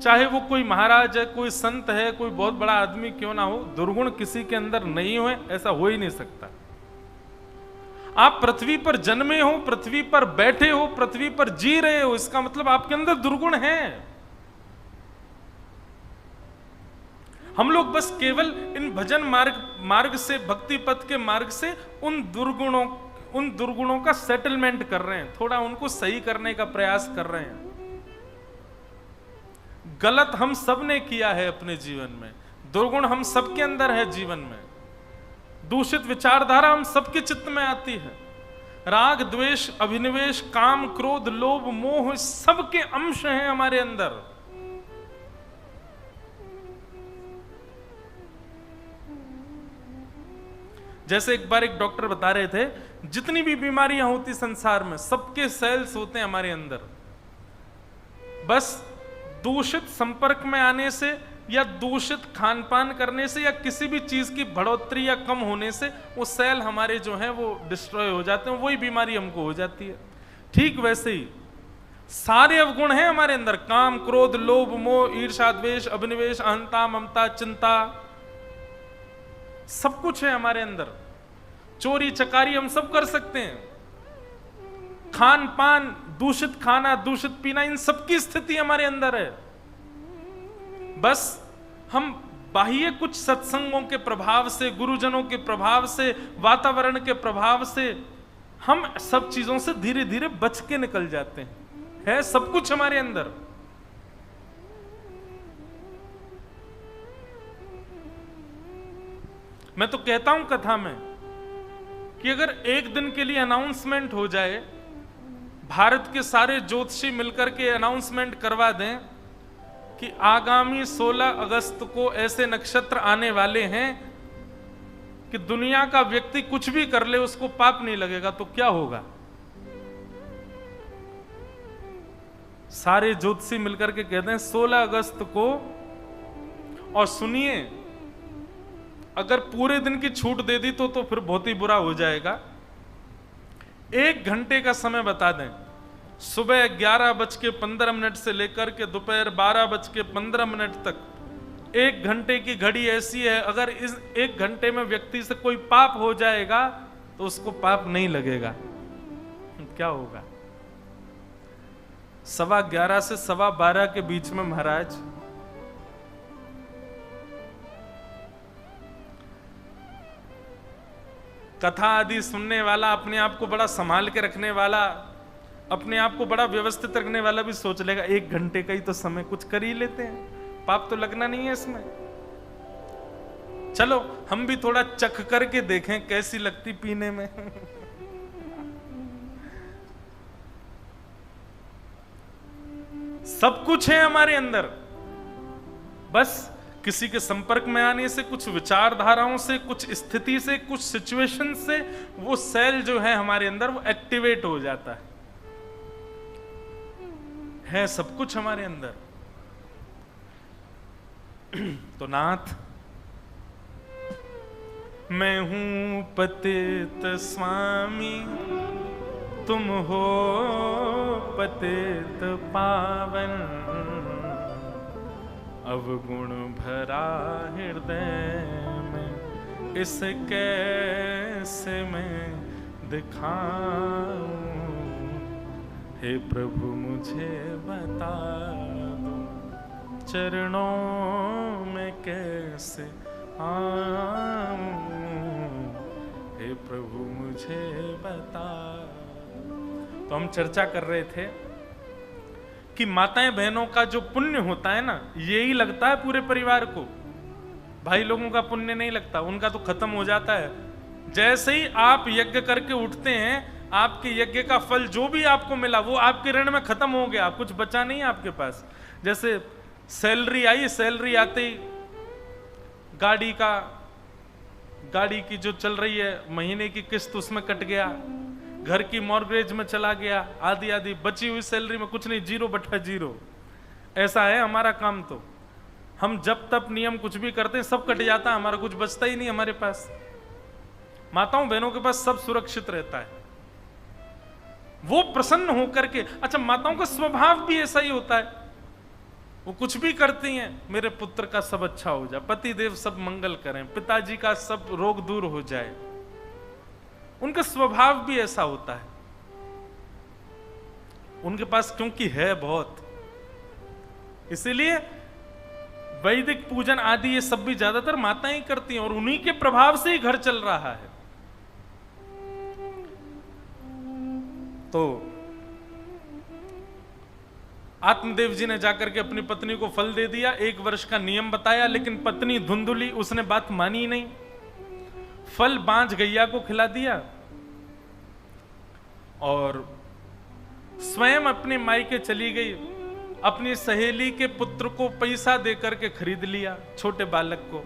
चाहे वो कोई महाराज है, कोई संत है, कोई बहुत बड़ा आदमी क्यों ना हो, दुर्गुण किसी के अंदर नहीं हो, ऐसा हो ही नहीं सकता। आप पृथ्वी पर जन्मे हो, पृथ्वी पर बैठे हो, पृथ्वी पर जी रहे हो, इसका मतलब आपके अंदर दुर्गुण है। हम लोग बस केवल इन भजन मार्ग से, भक्ति पथ के मार्ग से उन दुर्गुणों का सेटलमेंट कर रहे हैं, थोड़ा उनको सही करने का प्रयास कर रहे हैं। गलत हम सब ने किया है अपने जीवन में, दुर्गुण हम सबके अंदर है जीवन में, दूषित विचारधारा हम सबके चित्त में आती है, राग द्वेष अभिनिवेश काम क्रोध लोभ मोह सबके अंश हैं हमारे अंदर। जैसे एक बार एक डॉक्टर बता रहे थे, जितनी भी बीमारियां होती संसार में, सबके सेल्स होते हैं हमारे अंदर, बस दूषित संपर्क में आने से या दूषित खान पान करने से या किसी भी चीज की बढ़ोतरी या कम होने से वो सेल हमारे जो हैं वो डिस्ट्रॉय हो जाते हैं, वही बीमारी हमको हो जाती है। ठीक वैसे ही सारे अवगुण हैं हमारे अंदर, काम क्रोध लोभ मोह ईर्ष्या द्वेष अभिनिवेश अहंता ममता चिंता, सब कुछ है हमारे अंदर। चोरी चकारी हम सब कर सकते हैं, खान पान दूषित खाना दूषित पीना, इन सबकी स्थिति हमारे अंदर है। बस हम बाह्य कुछ सत्संगों के प्रभाव से, गुरुजनों के प्रभाव से, वातावरण के प्रभाव से हम सब चीजों से धीरे धीरे बच के निकल जाते हैं। है सब कुछ हमारे अंदर। मैं तो कहता हूं कथा में कि अगर एक दिन के लिए अनाउंसमेंट हो जाए, भारत के सारे ज्योतिषी मिलकर के अनाउंसमेंट करवा दें कि आगामी 16 अगस्त को ऐसे नक्षत्र आने वाले हैं कि दुनिया का व्यक्ति कुछ भी कर ले उसको पाप नहीं लगेगा, तो क्या होगा? सारे ज्योतिषी मिलकर के कहते हैं 16 अगस्त को, और सुनिए अगर पूरे दिन की छूट दे दी तो फिर बहुत ही बुरा हो जाएगा। 1 घंटे का समय बता दें, सुबह 11:15 से लेकर के दोपहर 12:15 तक 1 घंटे की घड़ी ऐसी है, अगर इस 1 घंटे में व्यक्ति से कोई पाप हो जाएगा तो उसको पाप नहीं लगेगा। क्या होगा? 11:15 से 12:15 के बीच में महाराज कथा आदि सुनने वाला, अपने आप को बड़ा संभाल के रखने वाला, अपने आप को बड़ा व्यवस्थित रखने वाला भी सोच लेगा 1 घंटे का ही तो समय, कुछ कर ही लेते हैं, पाप तो लगना नहीं है इसमें। चलो हम भी थोड़ा चख करके देखें कैसी लगती पीने में। सब कुछ है हमारे अंदर, बस किसी के संपर्क में आने से, कुछ विचारधाराओं से, कुछ स्थिति से, कुछ सिचुएशन से वो सेल जो है हमारे अंदर वो एक्टिवेट हो जाता है सब कुछ हमारे अंदर। तो नाथ, मैं हूं पतित स्वामी, तुम हो पतित पावन, अवगुण भरा हृदय में इस कैसे मैं दिखाऊं, हे प्रभु मुझे बता दो, चरणों में कैसे आऊं, हे प्रभु मुझे बता। तो हम चर्चा कर रहे थे कि माताएं बहनों का जो पुण्य होता है ना, यही लगता है पूरे परिवार को। भाई लोगों का पुण्य नहीं लगता, उनका तो खत्म हो जाता है। जैसे ही आप यज्ञ करके उठते हैं, आपके यज्ञ का फल जो भी आपको मिला वो आपके ऋण में खत्म हो गया, कुछ बचा नहीं आपके पास। जैसे सैलरी आई, सैलरी आते ही गाड़ी की जो चल रही है महीने की किस्त उसमें कट गया, घर की मॉर्गेज में चला गया, आधी बची हुई सैलरी में कुछ नहीं, 0/0। ऐसा है हमारा काम। तो हम जब तब नियम कुछ भी करते हैं सब कट जाता है, हमारा कुछ बचता ही नहीं हमारे पास। माताओं बहनों के पास सब सुरक्षित रहता है, वो प्रसन्न होकर के। अच्छा, माताओं का स्वभाव भी ऐसा ही होता है, वो कुछ भी करती हैं, मेरे पुत्र का सब अच्छा हो जाए, पति देव सब मंगल करें, पिताजी का सब रोग दूर हो जाए। उनका स्वभाव भी ऐसा होता है, उनके पास क्योंकि है बहुत, इसीलिए वैदिक पूजन आदि ये सब भी ज्यादातर माताएं ही करती हैं, और उन्हीं के प्रभाव से ही घर चल रहा है। तो आत्मदेव जी ने जाकर के अपनी पत्नी को फल दे दिया, 1 वर्ष का नियम बताया, लेकिन पत्नी धुंधुली, उसने बात मानी नहीं। फल बांझ गैया को खिला दिया और स्वयं अपने मायके चली गई। अपनी सहेली के पुत्र को पैसा देकर के खरीद लिया, छोटे बालक को,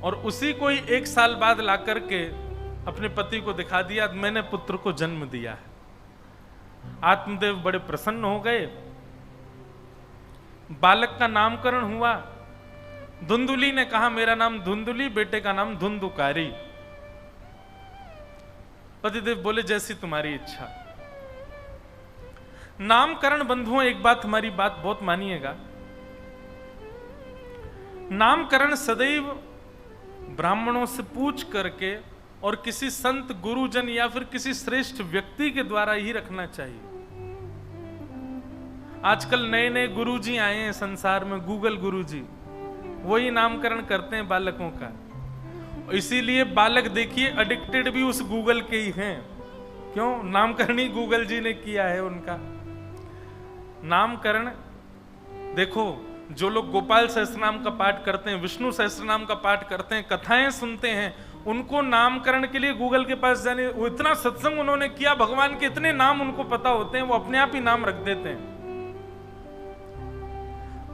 और उसी को ही 1 साल बाद ला करके अपने पति को दिखा दिया, मैंने पुत्र को जन्म दिया है। आत्मदेव बड़े प्रसन्न हो गए। बालक का नामकरण हुआ। धुंधुली ने कहा मेरा नाम धुंधुली, बेटे का नाम धुंधुकारी। पतिदेव बोले जैसी तुम्हारी इच्छा। नामकरण बंधुओं, एक बात हमारी बात बहुत मानिएगा, नामकरण सदैव ब्राह्मणों से पूछ करके और किसी संत गुरुजन या फिर किसी श्रेष्ठ व्यक्ति के द्वारा ही रखना चाहिए। आजकल नए नए गुरुजी आए हैं संसार में, गूगल गुरुजी, वही नामकरण करते हैं बालकों का। इसीलिए बालक देखिए एडिक्टेड भी उस गूगल के ही हैं। क्यों? नामकरण ही गूगल जी ने किया है उनका। नामकरण देखो, जो लोग गोपाल सहस्त्रनाम का पाठ करते हैं, विष्णु सहस्त्रनाम का पाठ करते हैं, कथाएं सुनते हैं, उनको नामकरण के लिए गूगल के पास जाने, वो इतना सत्संग उन्होंने किया, भगवान के इतने नाम उनको पता होते हैं, वो अपने आप ही नाम रख देते हैं।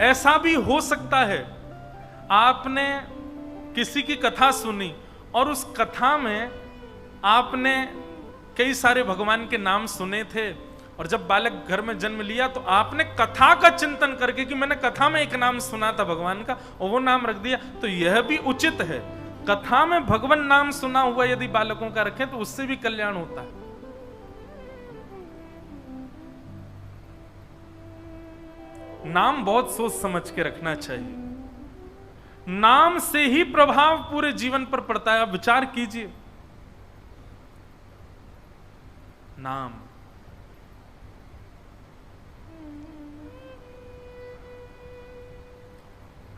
ऐसा भी हो सकता है आपने किसी की कथा सुनी और उस कथा में आपने कई सारे भगवान के नाम सुने थे, और जब बालक घर में जन्म लिया तो आपने कथा का चिंतन करके कि मैंने कथा में एक नाम सुना था भगवान का और वो नाम रख दिया, तो यह भी उचित है। कथा में भगवान नाम सुना हुआ यदि बालकों का रखें तो उससे भी कल्याण होता है। नाम बहुत सोच समझ के रखना चाहिए। नाम से ही प्रभाव पूरे जीवन पर पड़ता है। अब विचार कीजिए, नाम,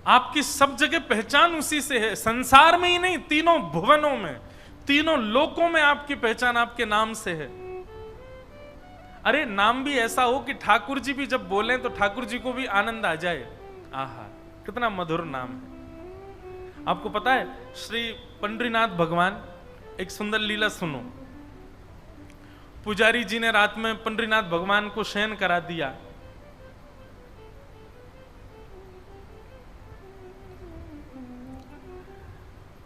आपकी सब जगह पहचान उसी से है। संसार में ही नहीं, तीनों भुवनों में, तीनों लोकों में आपकी पहचान आपके नाम से है। अरे नाम भी ऐसा हो कि ठाकुर जी भी जब बोले तो ठाकुर जी को भी आनंद आ जाए। आहा, कितना मधुर नाम है। आपको पता है श्री पंडरीनाथ भगवान, एक सुंदर लीला सुनो। पुजारी जी ने रात में पंडरीनाथ भगवान को शयन करा दिया।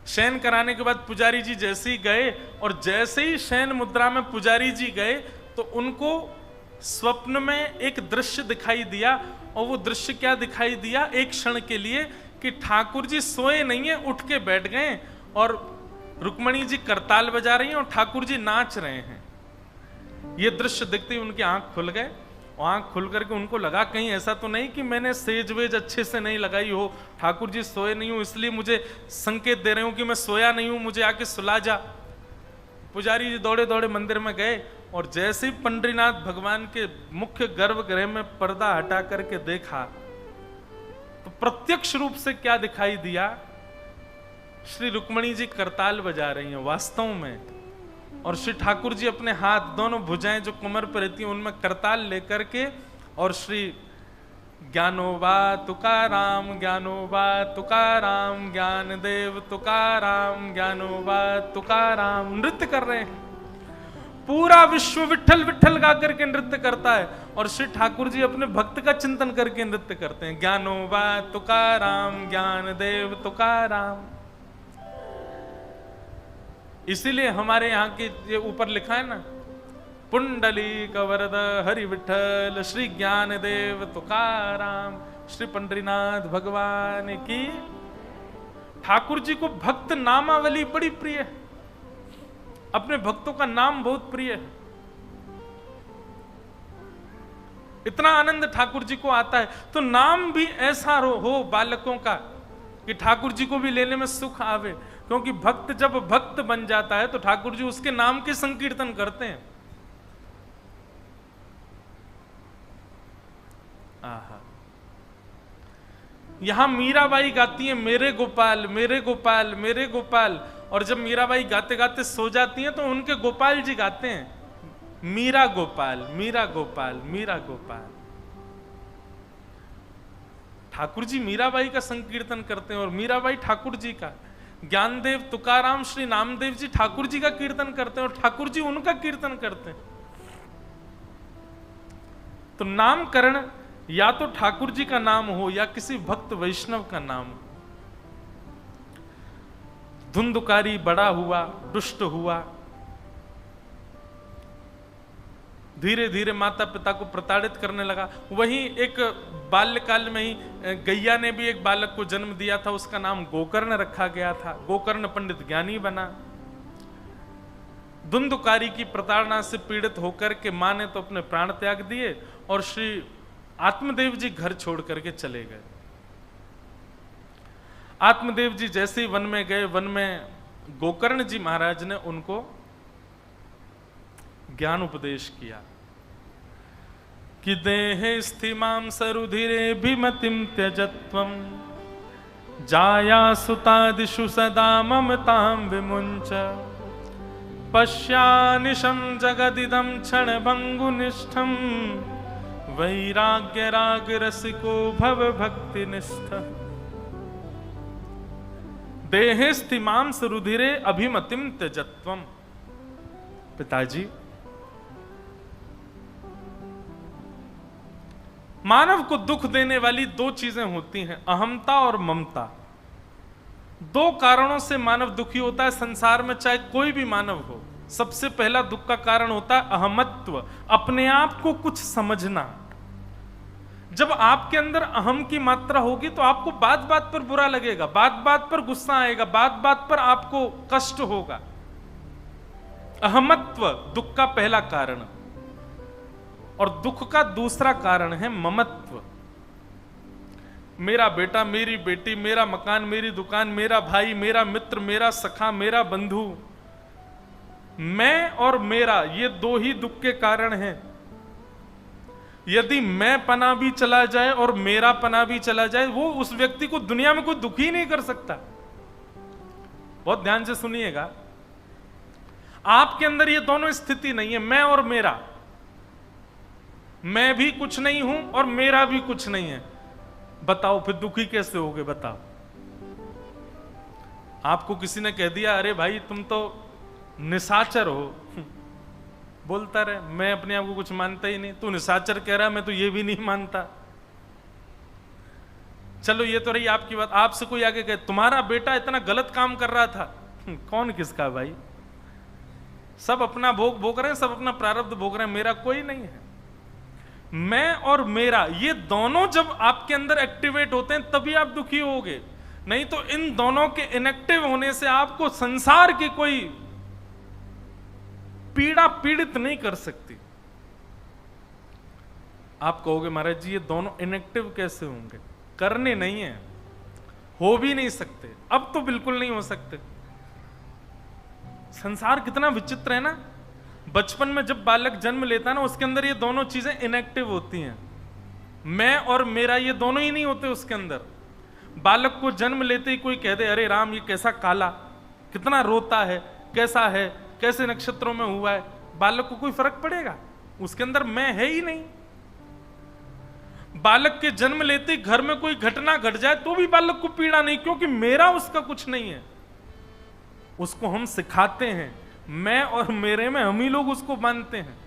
शयन कराने के बाद पुजारी जी जैसे ही गए, और जैसे ही शयन मुद्रा में पुजारी जी गए तो उनको स्वप्न में एक दृश्य दिखाई दिया। और वो दृश्य क्या दिखाई दिया? एक क्षण के लिए कि ठाकुर जी सोए नहीं है, उठ के बैठ गए और रुक्मणी जी करताल बजा रही हैं और ठाकुर जी नाच रहे हैं। ये दृश्य देखते ही उनकी आंख खुल गए, और आंख खुल करके उनको लगा कहीं ऐसा तो नहीं कि मैंने सेज वेज अच्छे से नहीं लगाई हो, ठाकुर जी सोए नहीं हो इसलिए मुझे संकेत दे रहे हो कि मैं सोया नहीं हूं, मुझे आके सुला जा। पुजारी जी दौड़े दौड़े मंदिर में गए, और जैसे ही पंडरीनाथ भगवान के मुख्य गर्भगृह में पर्दा हटा करके देखा तो प्रत्यक्ष रूप से क्या दिखाई दिया? श्री रुक्मणी जी करताल बजा रही हैं वास्तव में, और श्री ठाकुर जी अपने हाथ, दोनों भुजाएं जो कमर पर रहती हैं उनमें करताल लेकर के, और श्री ज्ञानोबा तुकाराम, ज्ञानोबा तुकाराम, ज्ञान देव तुकाराम, ज्ञानोबा तुकाराम नृत्य कर रहे हैं। पूरा विश्व विठल विठल गा करके नृत्य करता है, और श्री ठाकुर जी अपने भक्त का चिंतन करके नृत्य करते हैं। ज्ञानोबा तुकाराम, ज्ञान देव तुकाराम। इसीलिए हमारे यहाँ के ये ऊपर लिखा है ना, पुंडलीक वरद हरि विठल श्री ज्ञान देव तुकाराम, श्री पंडरीनाथ भगवान की। ठाकुर जी को भक्त नामावली बड़ी प्रिय है, अपने भक्तों का नाम बहुत प्रिय है। इतना आनंद ठाकुर जी को आता है, तो नाम भी ऐसा हो बालकों का कि ठाकुर जी को भी लेने में सुख आवे। क्योंकि भक्त जब भक्त बन जाता है तो ठाकुर जी उसके नाम के संकीर्तन करते हैं। आहा, यहां मीराबाई गाती है मेरे गोपाल मेरे गोपाल मेरे गोपाल, और जब मीराबाई गाते गाते सो जाती हैं तो उनके गोपाल जी गाते हैं मीरा गोपाल मीरा गोपाल मीरा गोपाल। ठाकुर जी मीराबाई का संकीर्तन करते हैं और मीराबाई ठाकुर जी का। ज्ञानदेव तुकाराम श्री नामदेव जी ठाकुर जी का कीर्तन करते हैं और ठाकुर जी उनका कीर्तन करते हैं। तो नामकरण या तो ठाकुर जी का नाम हो या किसी भक्त वैष्णव का नाम हो। धुंधुकारी बड़ा हुआ, दुष्ट हुआ, धीरे धीरे माता पिता को प्रताड़ित करने लगा। वहीं एक बाल्यकाल में ही गैया ने भी एक बालक को जन्म दिया था, उसका नाम गोकर्ण रखा गया था। गोकर्ण पंडित ज्ञानी बना। धुंधुकारी की प्रताड़ना से पीड़ित होकर के मां ने तो अपने प्राण त्याग दिए और श्री आत्मदेव जी घर छोड़ करके चले गए। आत्मदेव जी जैसे ही वन में गए, वन में गोकर्ण जी महाराज ने उनको ज्ञान उपदेश किया कि देह स्थिमां सरुधिरे भिमतिं त्यजत्वं जाया सुतादिषु सदा ममतां विमुञ्च पश्यानिशं जगदिदं क्षणभङ्गुनिष्ठं वैराग्य राग रसिको भव भक्तिनिष्ठः देहे स्थिमां सरुधिरे अभिमतिं त्यजत्वम्। पिताजी, मानव को दुख देने वाली दो चीजें होती हैं, अहमता और ममता। दो कारणों से मानव दुखी होता है संसार में, चाहे कोई भी मानव हो। सबसे पहला दुख का कारण होता है अहमत्व, अपने आप को कुछ समझना। जब आपके अंदर अहम की मात्रा होगी तो आपको बात बात पर बुरा लगेगा, बात बात पर गुस्सा आएगा, बात बात पर आपको कष्ट होगा। अहमत्व दुख का पहला कारण, और दुख का दूसरा कारण है ममत्व। मेरा बेटा, मेरी बेटी, मेरा मकान, मेरी दुकान, मेरा भाई, मेरा मित्र, मेरा सखा, मेरा बंधु, मैं और मेरा, ये दो ही दुख के कारण हैं। यदि मैं पना भी चला जाए और मेरा पना भी चला जाए, वो उस व्यक्ति को दुनिया में कोई दुखी नहीं कर सकता। बहुत ध्यान से सुनिएगा, आपके अंदर ये दोनों स्थिति नहीं है, मैं और मेरा। मैं भी कुछ नहीं हूं और मेरा भी कुछ नहीं है। बताओ फिर दुखी कैसे होगे? बताओ। आपको किसी ने कह दिया, अरे भाई तुम तो निशाचर हो, बोलता रहे, मैं अपने आप को कुछ मानता ही नहीं, तू निशाचर कह रहा है, मैं तो ये भी नहीं मानता। चलो ये तो रही आपकी बात। आपसे कोई आगे कहे, तुम्हारा बेटा इतना गलत काम कर रहा था, कौन किसका भाई? सब अपना भोग भोग रहे हैं, सब अपना प्रारब्ध भोग रहे हैं, मेरा कोई नहीं है। मैं और मेरा, ये दोनों जब आपके अंदर एक्टिवेट होते हैं तभी आप दुखी होगे, नहीं तो इन दोनों के इनएक्टिव होने से आपको संसार की कोई पीड़ा पीड़ित नहीं कर सकती। आप कहोगे महाराज जी ये दोनों इनएक्टिव कैसे होंगे? करने नहीं है, हो भी नहीं सकते, अब तो बिल्कुल नहीं हो सकते। संसार कितना विचित्र है ना। बचपन में जब बालक जन्म लेता है ना, उसके अंदर ये दोनों चीजें इनएक्टिव होती हैं। मैं और मेरा ये दोनों ही नहीं होते उसके अंदर। बालक को जन्म लेते ही कोई कह दे, अरे राम ये कैसा काला, कितना रोता है, कैसा है, कैसे नक्षत्रों में हुआ है, बालक को कोई फर्क पड़ेगा? उसके अंदर मैं है ही नहीं। बालक के जन्म लेते ही घर में कोई घटना घट जाए तो भी बालक को पीड़ा नहीं, क्योंकि मेरा उसका कुछ नहीं है। उसको हम सिखाते हैं, मैं और मेरे में हम ही लोग उसको मानते हैं।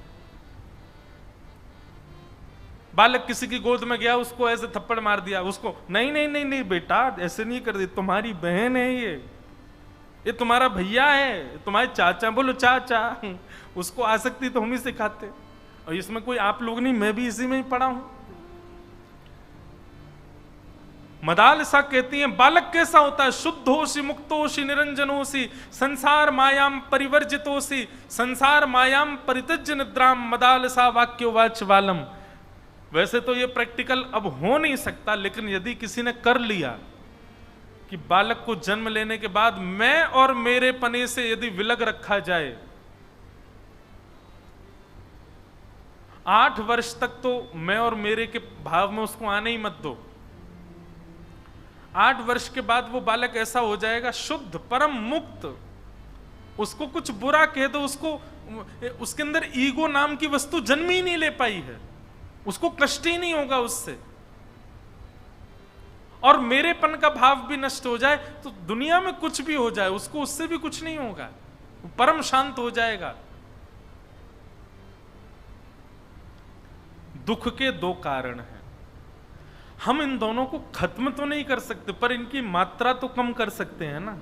बालक किसी की गोद में गया, उसको ऐसे थप्पड़ मार दिया, उसको नहीं नहीं नहीं नहीं बेटा ऐसे नहीं कर दी, तुम्हारी बहन है ये तुम्हारा भैया है, तुम्हारे चाचा, बोलो चाचा। उसको आसक्ति तो हम ही सिखाते, और इसमें कोई आप लोग नहीं, मैं भी इसी में ही पढ़ा हूं। मदालसा कहती हैं, बालक कैसा होता है? शुद्धोषि मुक्तोषि निरंजनोषि संसार मायाम परिवर्जितोषि संसार मायाम परित्यज्य निद्राम मदालसा वाक्योवाच वालम। वैसे तो ये प्रैक्टिकल अब हो नहीं सकता, लेकिन यदि किसी ने कर लिया कि बालक को जन्म लेने के बाद मैं और मेरे पने से यदि विलग रखा जाए, 8 वर्ष तक तो मैं और मेरे के भाव में उसको आने ही मत दो। 8 वर्ष के बाद वो बालक ऐसा हो जाएगा शुद्ध परम मुक्त, उसको कुछ बुरा कह दो, उसके अंदर ईगो नाम की वस्तु जन्म ही नहीं ले पाई है, उसको कष्ट ही नहीं होगा उससे। और मेरेपन का भाव भी नष्ट हो जाए तो दुनिया में कुछ भी हो जाए उसको उससे भी कुछ नहीं होगा, वो परम शांत हो जाएगा। दुख के 2 कारण हैं, हम इन दोनों को खत्म तो नहीं कर सकते पर इनकी मात्रा तो कम कर सकते हैं ना।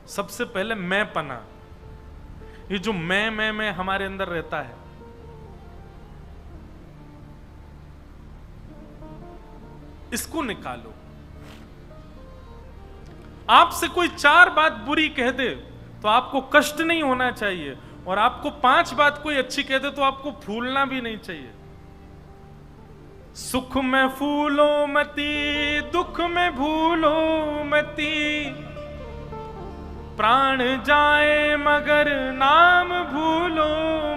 सबसे पहले मैं पना, ये जो मैं हमारे अंदर रहता है, इसको निकालो। आपसे कोई 4 बात बुरी कह दे तो आपको कष्ट नहीं होना चाहिए, और आपको 5 बात कोई अच्छी कह दे तो आपको फूलना भी नहीं चाहिए। सुख में फूलो मती, दुख में भूलो मती, प्राण जाए मगर नाम भूलो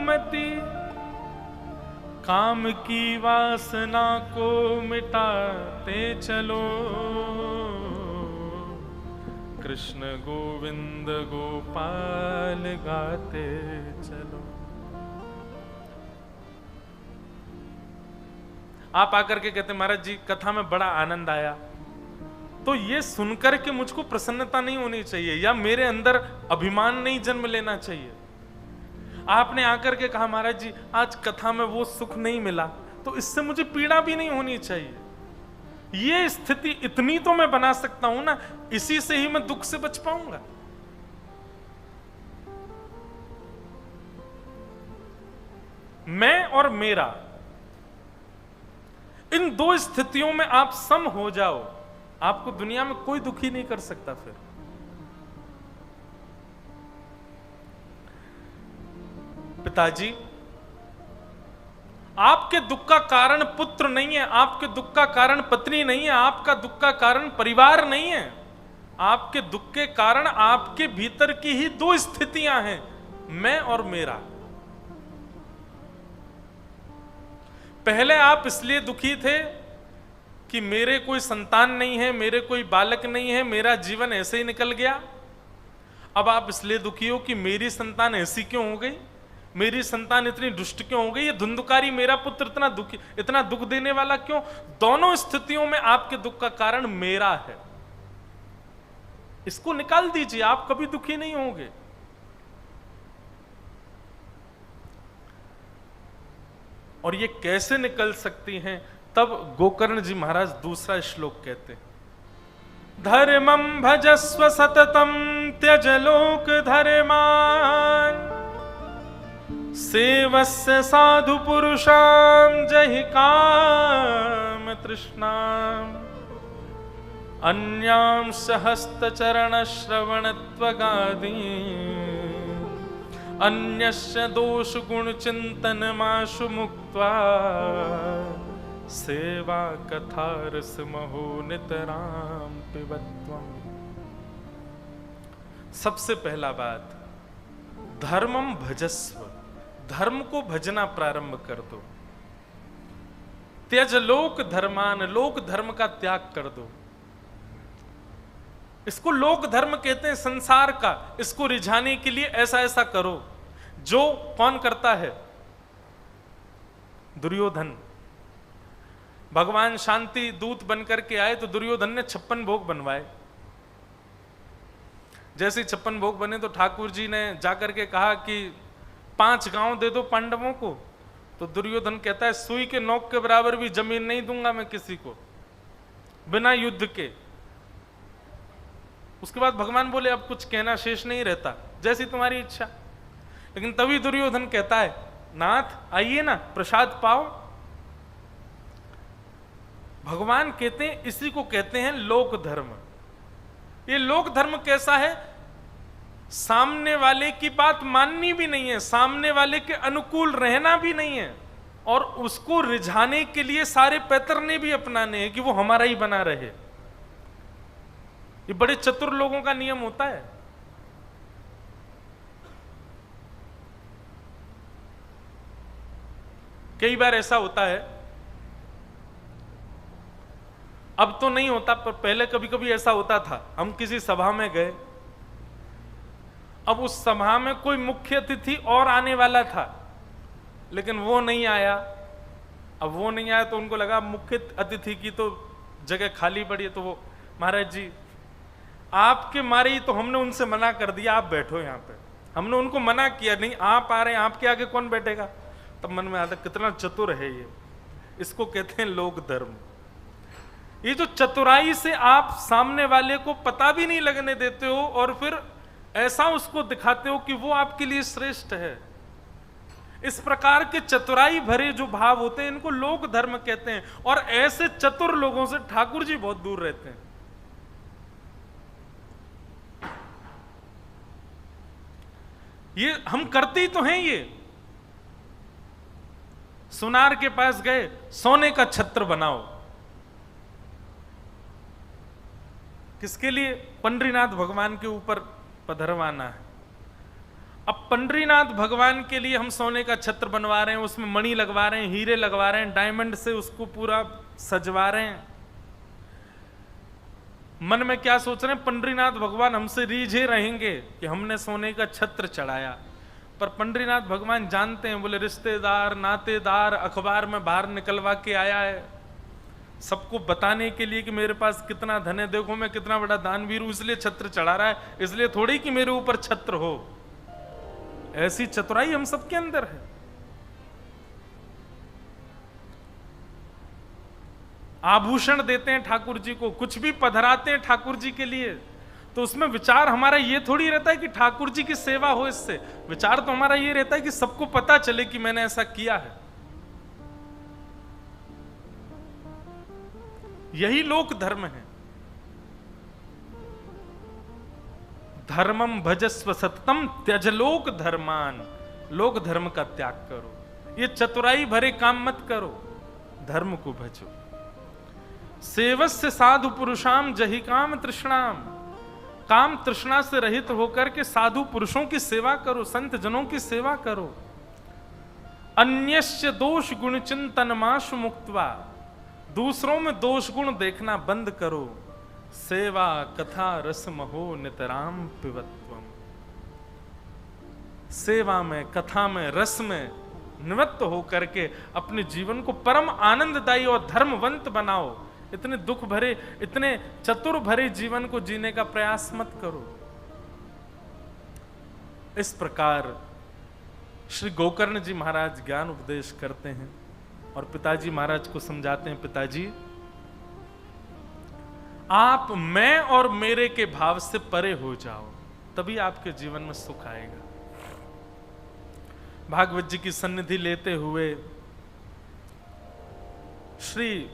मती, काम की वासना को मिटाते चलो, कृष्ण गोविंद गोपाल गाते चलो। आप आकर के कहते महाराज जी कथा में बड़ा आनंद आया, तो ये सुनकर के मुझको प्रसन्नता नहीं होनी चाहिए या मेरे अंदर अभिमान नहीं जन्म लेना चाहिए। आपने आकर के कहा महाराज जी आज कथा में वो सुख नहीं मिला, तो इससे मुझे पीड़ा भी नहीं होनी चाहिए। ये स्थिति इतनी तो मैं बना सकता हूं ना, इसी से ही मैं दुख से बच पाऊंगा। मैं और मेरा, इन 2 स्थितियों में आप सम हो जाओ, आपको दुनिया में कोई दुखी नहीं कर सकता। फिर पिताजी आपके दुख का कारण पुत्र नहीं है, आपके दुख का कारण पत्नी नहीं है, आपका दुख का कारण परिवार नहीं है। आपके दुख के कारण आपके भीतर की ही दो स्थितियां हैं, मैं और मेरा। पहले आप इसलिए दुखी थे कि मेरे कोई संतान नहीं है, मेरे कोई बालक नहीं है, मेरा जीवन ऐसे ही निकल गया। अब आप इसलिए दुखी हो कि मेरी संतान ऐसी क्यों हो गई, मेरी संतान इतनी दुष्ट क्यों हो गई, ये धुंधकारी मेरा पुत्र इतना दुख देने वाला क्यों। दोनों स्थितियों में आपके दुख का कारण मेरा है। इसको निकाल दीजिए, आप कभी दुखी नहीं होंगे। और ये कैसे निकल सकती हैं, तब गोकर्ण जी महाराज दूसरा श्लोक कहते हैं, धर्मं भजस्व सततम त्यज लोक धर्मान सेवस्य साधु पुरुषाम जहि काम तृष्णाम अन्यांश हस्तचरण श्रवणत्वगादि अन्यस्य दोष गुण चिंतन माशु मुक्त्वा सेवा कथा रस महो नितराम पिबत्वम। सबसे पहला बात, धर्मम भजस्व, धर्म को भजना प्रारंभ कर दो। त्यज लोक धर्मान, लोक धर्म का त्याग कर दो। इसको लोक धर्म कहते हैं, संसार का। इसको रिझाने के लिए ऐसा ऐसा करो। जो कौन करता है? दुर्योधन। भगवान शांति दूत बनकर के आए तो दुर्योधन ने 56 भोग बनवाए। जैसे 56 भोग बने तो ठाकुर जी ने जाकर के कहा कि 5 गांव दे दो पांडवों को। तो दुर्योधन कहता है, सुई के नोक के बराबर भी जमीन नहीं दूंगा मैं किसी को बिना युद्ध के। उसके बाद भगवान बोले, अब कुछ कहना शेष नहीं रहता, जैसी तुम्हारी इच्छा। लेकिन तभी दुर्योधन कहता है, नाथ आइए ना, प्रसाद पाओ। भगवान कहते हैं, इसी को कहते हैं लोक धर्म। ये लोक धर्म कैसा है? सामने वाले की बात माननी भी नहीं है, सामने वाले के अनुकूल रहना भी नहीं है, और उसको रिझाने के लिए सारे पैतरने भी अपनाने हैं कि वो हमारा ही बना रहे। ये बड़े चतुर लोगों का नियम होता है। कई बार ऐसा होता है, अब तो नहीं होता पर पहले कभी कभी ऐसा होता था। हम किसी सभा में गए, अब उस सभा में कोई मुख्य अतिथि और आने वाला था, लेकिन वो नहीं आया। अब वो नहीं आया तो उनको लगा मुख्य अतिथि की तो जगह खाली पड़ी है, तो वो, महाराज जी आपके मारे ही तो हमने उनसे मना कर दिया, आप बैठो यहाँ पे। हमने उनको मना किया, नहीं आप आ रहे हैं, आपके आगे कौन बैठेगा। तब मन में आता कितना चतुर है ये। इसको कहते हैं लोक धर्म। ये जो चतुराई से आप सामने वाले को पता भी नहीं लगने देते हो और फिर ऐसा उसको दिखाते हो कि वो आपके लिए श्रेष्ठ है। इस प्रकार के चतुराई भरे जो भाव होते हैं, इनको लोक धर्म कहते हैं। और ऐसे चतुर लोगों से ठाकुर जी बहुत दूर रहते हैं। ये हम करते ही तो हैं। ये सुनार के पास गए, सोने का छत्र बनाओ। किसके लिए? पंडरीनाथ भगवान के ऊपर पधरवाना है। अब पंडरीनाथ भगवान के लिए हम सोने का छत्र बनवा रहे हैं, उसमें मणि लगवा रहे हैं, हीरे लगवा रहे हैं, डायमंड से उसको पूरा सजवा रहे हैं। मन में क्या सोच रहे हैं? पंडरीनाथ भगवान हमसे रीझे रहेंगे कि हमने सोने का छत्र चढ़ाया। पर पंडरीनाथ भगवान जानते हैं, बोले रिश्तेदार नातेदार अखबार में बाहर निकलवा के आया है सबको बताने के लिए कि मेरे पास कितना धन है, देखो मैं कितना बड़ा दानवीर हूं, इसलिए छत्र चढ़ा रहा है, इसलिए थोड़ी कि मेरे ऊपर छत्र हो। ऐसी चतुराई हम सबके अंदर है। आभूषण देते हैं ठाकुर जी को, कुछ भी पधराते हैं ठाकुर जी के लिए, तो उसमें विचार हमारा ये थोड़ी रहता है कि ठाकुर जी की सेवा हो इससे। विचार तो हमारा ये रहता है कि सबको पता चले कि मैंने ऐसा किया है। यही लोक धर्म है। धर्मम भजस्व सततम त्यज लोक धर्मान, लोक धर्म का त्याग करो। ये चतुराई भरे काम मत करो, धर्म को भजो। सेवस्य साधु पुरुषाम जहि काम तृष्णाम, काम तृष्णा से रहित होकर के साधु पुरुषों की सेवा करो, संत जनों की सेवा करो। अन्यस्य दोष गुण चिंतन माशु मुक्त्वा, दूसरों में दोष गुण देखना बंद करो। सेवा कथा रस महो नितराम पिबत्वम, सेवा में, कथा में, रस में निवृत्त होकर के अपने जीवन को परम आनंददायी और धर्मवंत बनाओ। इतने दुख भरे, इतने चतुर भरे जीवन को जीने का प्रयास मत करो। इस प्रकार श्री गोकर्ण जी महाराज ज्ञान उपदेश करते हैं और पिताजी महाराज को समझाते हैं, पिताजी आप मैं और मेरे के भाव से परे हो जाओ, तभी आपके जीवन में सुख आएगा। भागवत जी की सन्निधि लेते हुए श्री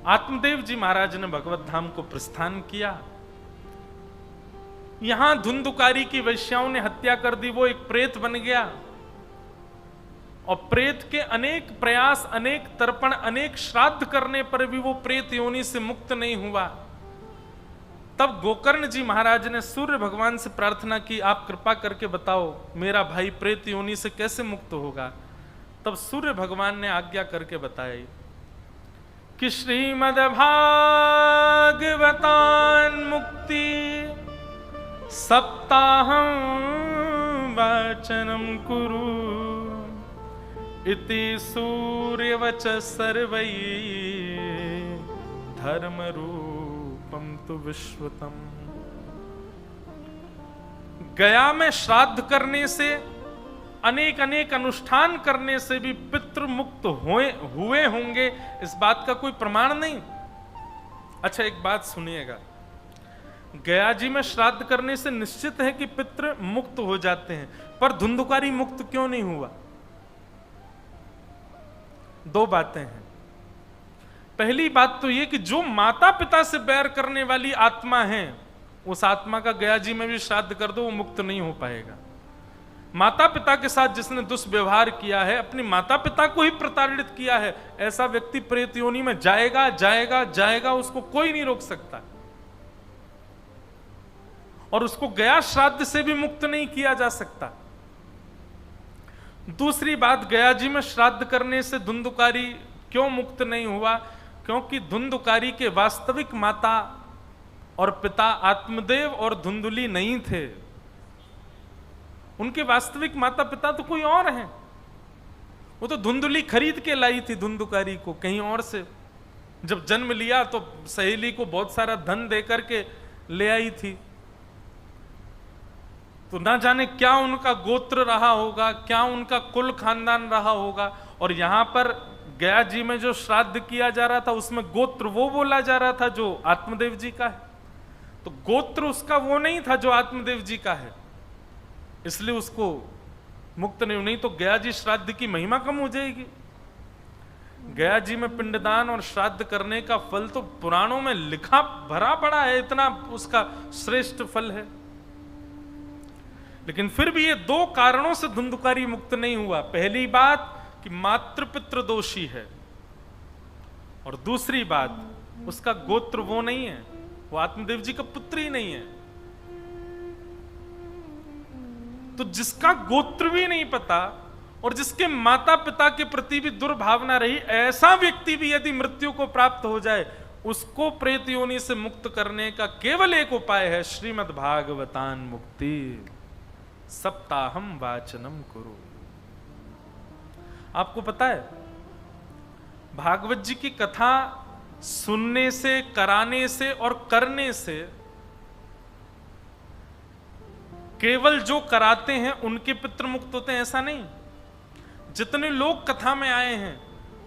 आत्मदेव जी महाराज ने भगवत धाम को प्रस्थान किया। यहां धुंधुकारी की वैश्याओं ने हत्या कर दी, वो एक प्रेत बन गया और प्रेत के अनेक प्रयास, अनेक तर्पण, अनेक श्राद्ध करने पर भी वो प्रेत योनि से मुक्त नहीं हुआ। तब गोकर्ण जी महाराज ने सूर्य भगवान से प्रार्थना की, आप कृपा करके बताओ मेरा भाई प्रेत योनि से कैसे मुक्त होगा। तब सूर्य भगवान ने आज्ञा करके बताई कि श्रीमद् भागवतान मुक्ति सप्ताहं वाचनम कुरु इति सूर्यवच सर्वै धर्म रूपम तु विश्वतम। गया में श्राद्ध करने से, अनेक अनेक अनुष्ठान करने से भी पितृ मुक्त हुए होंगे, इस बात का कोई प्रमाण नहीं। अच्छा एक बात सुनिएगा, गया जी में श्राद्ध करने से निश्चित है कि पितृ मुक्त हो जाते हैं, पर धुंधुकारी मुक्त क्यों नहीं हुआ? दो बातें हैं। पहली बात तो यह कि जो माता पिता से बैर करने वाली आत्मा है, उस आत्मा का गया जी में भी श्राद्ध कर दो, वो मुक्त नहीं हो पाएगा। माता पिता के साथ जिसने दुष्व्यवहार किया है, अपनी माता पिता को ही प्रताड़ित किया है, ऐसा व्यक्ति प्रेत योनि में जाएगा जाएगा जाएगा, उसको कोई नहीं रोक सकता। और उसको गया श्राद्ध से भी मुक्त नहीं किया जा सकता। दूसरी बात, गया जी में श्राद्ध करने से धुंधुकारी क्यों मुक्त नहीं हुआ? क्योंकि धुंधुकारी के वास्तविक माता और पिता आत्मदेव और धुंधुली नहीं थे। उनके वास्तविक माता पिता तो कोई और हैं। वो तो धुंधुली खरीद के लाई थी धुंधुकारी को कहीं और से। जब जन्म लिया तो सहेली को बहुत सारा धन दे करके ले आई थी। तो ना जाने क्या उनका गोत्र रहा होगा, क्या उनका कुल खानदान रहा होगा। और यहां पर गया जी में जो श्राद्ध किया जा रहा था, उसमें गोत्र वो बोला जा रहा था जो आत्मदेव जी का है। तो गोत्र उसका वो नहीं था जो आत्मदेव जी का है, इसलिए उसको मुक्त नहीं तो गया जी श्राद्ध की महिमा कम हो जाएगी। गया जी में पिंडदान और श्राद्ध करने का फल तो पुराणों में लिखा भरा पड़ा है, इतना उसका श्रेष्ठ फल है। लेकिन फिर भी ये दो कारणों से धुंधुकारी मुक्त नहीं हुआ। पहली बात कि मातृपितृ दोषी है, और दूसरी बात उसका गोत्र वो नहीं है, वो आत्मदेव जी का पुत्र ही नहीं है। तो जिसका गोत्र भी नहीं पता और जिसके माता पिता के प्रति भी दुर्भावना रही, ऐसा व्यक्ति भी यदि मृत्यु को प्राप्त हो जाए, उसको प्रेत योनि से मुक्त करने का केवल एक उपाय है, श्रीमद् भागवतान मुक्ति सप्ताहम वाचनम कुरु। आपको पता है, भागवत जी की कथा सुनने से, कराने से और करने से केवल जो कराते हैं उनके पितृ मुक्त होते हैं, ऐसा नहीं। जितने लोग कथा में आए हैं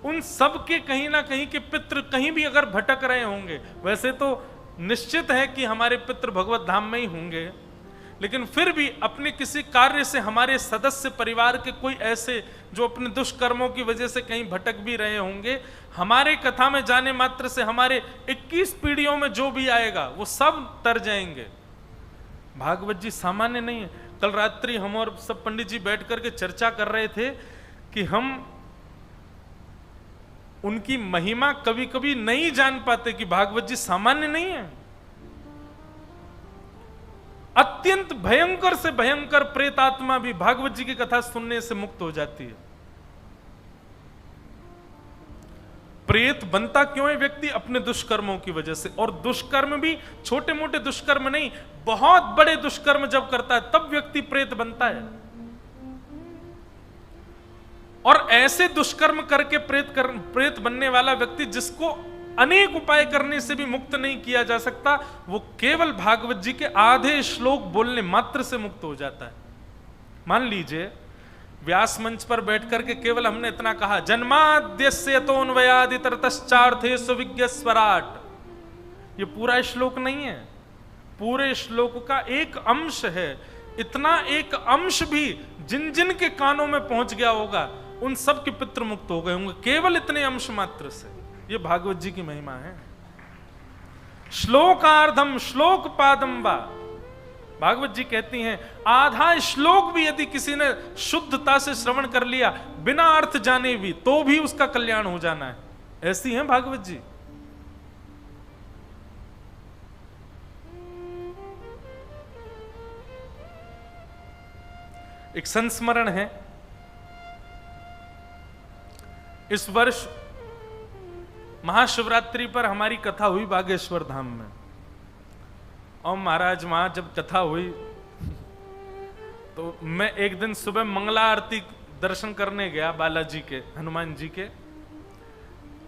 उन सब के कहीं ना कहीं के पितृ कहीं भी अगर भटक रहे होंगे, वैसे तो निश्चित है कि हमारे पितृ भगवत धाम में ही होंगे, लेकिन फिर भी अपने किसी कार्य से हमारे सदस्य परिवार के कोई ऐसे जो अपने दुष्कर्मों की वजह से कहीं भटक भी रहे होंगे, हमारे कथा में जाने मात्र से हमारे 21 पीढ़ियों में जो भी आएगा वो सब तर जाएंगे। भागवत जी सामान्य नहीं है। कल रात्रि हम और सब पंडित जी बैठ करके चर्चा कर रहे थे कि हम उनकी महिमा कभी कभी नहीं जान पाते कि भागवत जी सामान्य नहीं है। अत्यंत भयंकर से भयंकर प्रेत आत्मा भी भागवत जी की कथा सुनने से मुक्त हो जाती है। प्रेत बनता क्यों है व्यक्ति? अपने दुष्कर्मों की वजह से। और दुष्कर्म भी छोटे मोटे दुष्कर्म नहीं, बहुत बड़े दुष्कर्म जब करता है तब व्यक्ति प्रेत बनता है। और ऐसे दुष्कर्म करके प्रेत बनने वाला व्यक्ति जिसको अनेक उपाय करने से भी मुक्त नहीं किया जा सकता, वो केवल भागवत जी के आधे श्लोक बोलने मात्र से मुक्त हो जाता है। मान लीजिए व्यास मंच पर बैठ करके केवल हमने इतना कहा, जन्माद्यस्य तोन्वयादितरतश्चार्थे सुविज्ञ स्वराट, ये पूरा श्लोक नहीं है, पूरे श्लोक का एक अंश है। इतना एक अंश भी जिन जिन के कानों में पहुंच गया होगा उन सब के पितृ मुक्त हो गए होंगे, केवल इतने अंश मात्र से। ये भागवत जी की महिमा है। श्लोकार्धम श्लोक पादम वा, भागवत जी कहती हैं आधा श्लोक भी यदि किसी ने शुद्धता से श्रवण कर लिया बिना अर्थ जाने भी, तो भी उसका कल्याण हो जाना है। ऐसी हैं भागवत जी। एक संस्मरण है, इस वर्ष महाशिवरात्रि पर हमारी कथा हुई बागेश्वर धाम में। और महाराज वहां जब कथा हुई तो मैं एक दिन सुबह मंगला आरती दर्शन करने गया बालाजी के, हनुमान जी के।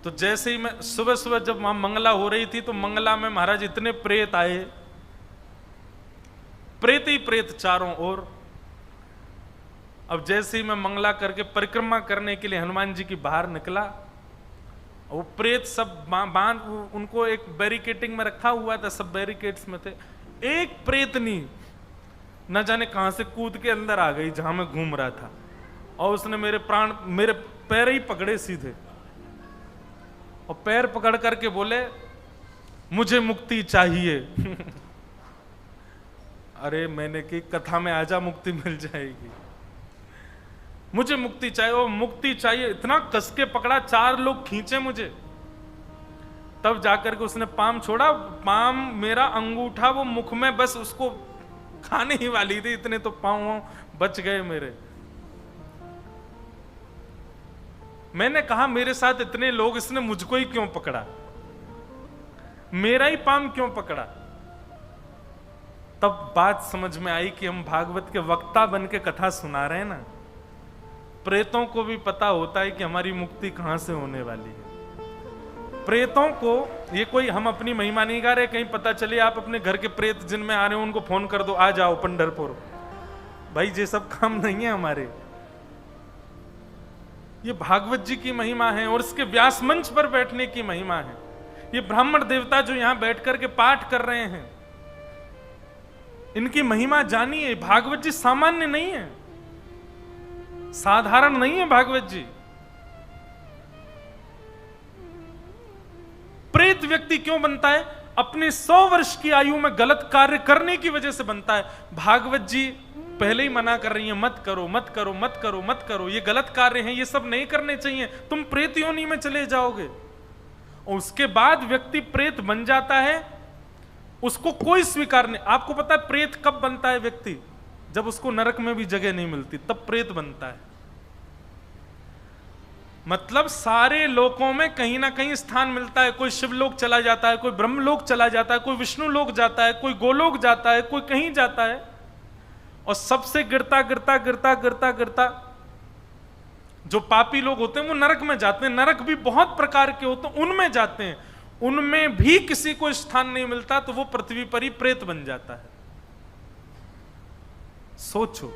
तो जैसे ही मैं सुबह सुबह जब वहां मंगला हो रही थी तो मंगला में महाराज इतने प्रेत आए, प्रेत ही प्रेत चारों ओर। अब जैसे ही मैं मंगला करके परिक्रमा करने के लिए हनुमान जी की बाहर निकला, वो प्रेत सब बांध, उनको एक बैरिकेटिंग में रखा हुआ था, सब बैरिकेड्स में थे। एक प्रेतनी न जाने कहां से कूद के अंदर आ गई जहां मैं घूम रहा था, और उसने मेरे पैर ही पकड़े सीधे, और पैर पकड़ करके बोले मुझे मुक्ति चाहिए। अरे मैंने की कथा में आजा मुक्ति मिल जाएगी, मुझे मुक्ति चाहिए, वो मुक्ति चाहिए। इतना कस के पकड़ा, 4 लोग खींचे मुझे, तब जाकर के उसने पाम छोड़ा। पाम मेरा अंगूठा वो मुख में बस उसको खाने ही वाली थी, इतने तो पांव बच गए मेरे। मैंने कहा मेरे साथ इतने लोग, इसने मुझको ही क्यों पकड़ा, मेरा ही पाम क्यों पकड़ा? तब बात समझ में आई कि हम भागवत के वक्ता बन के कथा सुना रहे हैं ना। प्रेतों को भी पता होता है कि हमारी मुक्ति कहां से होने वाली है। प्रेतों को ये कोई हम अपनी महिमा नहीं गा रहे, कहीं पता चले आप अपने घर के प्रेत जिनमें आ रहे हो उनको फोन कर दो आ जाओ पंढरपुर, भाई ये सब काम नहीं है हमारे। ये भागवत जी की महिमा है और इसके व्यास मंच पर बैठने की महिमा है। ये ब्राह्मण देवता जो यहां बैठ करके पाठ कर रहे हैं, इनकी महिमा जानिए। भागवत जी सामान्य नहीं है, साधारण नहीं है भागवत जी। प्रेत व्यक्ति क्यों बनता है? अपने 100 वर्ष की आयु में गलत कार्य करने की वजह से बनता है। भागवत जी पहले ही मना कर रही हैं, मत करो मत करो मत करो मत करो, ये गलत कार्य हैं, ये सब नहीं करने चाहिए, तुम प्रेत योनि में चले जाओगे। और उसके बाद व्यक्ति प्रेत बन जाता है, उसको कोई स्वीकार नहीं। आपको पता है प्रेत कब बनता है व्यक्ति? जब उसको नरक में भी जगह नहीं मिलती तब प्रेत बनता है। मतलब सारे लोकों में कहीं ना कहीं स्थान मिलता है। कोई शिवलोक चला जाता है, कोई ब्रह्मलोक चला जाता है, कोई विष्णु लोक जाता है, कोई गोलोक जाता है, कोई कहीं जाता है। और सबसे गिरता गिरता गिरता गिरता गिरता जो पापी लोग होते हैं वो नरक में जाते हैं। नरक भी बहुत प्रकार के होते हैं, उनमें जाते हैं। उनमें भी किसी को स्थान नहीं मिलता तो वो पृथ्वी पर ही प्रेत बन जाता है। सोचो,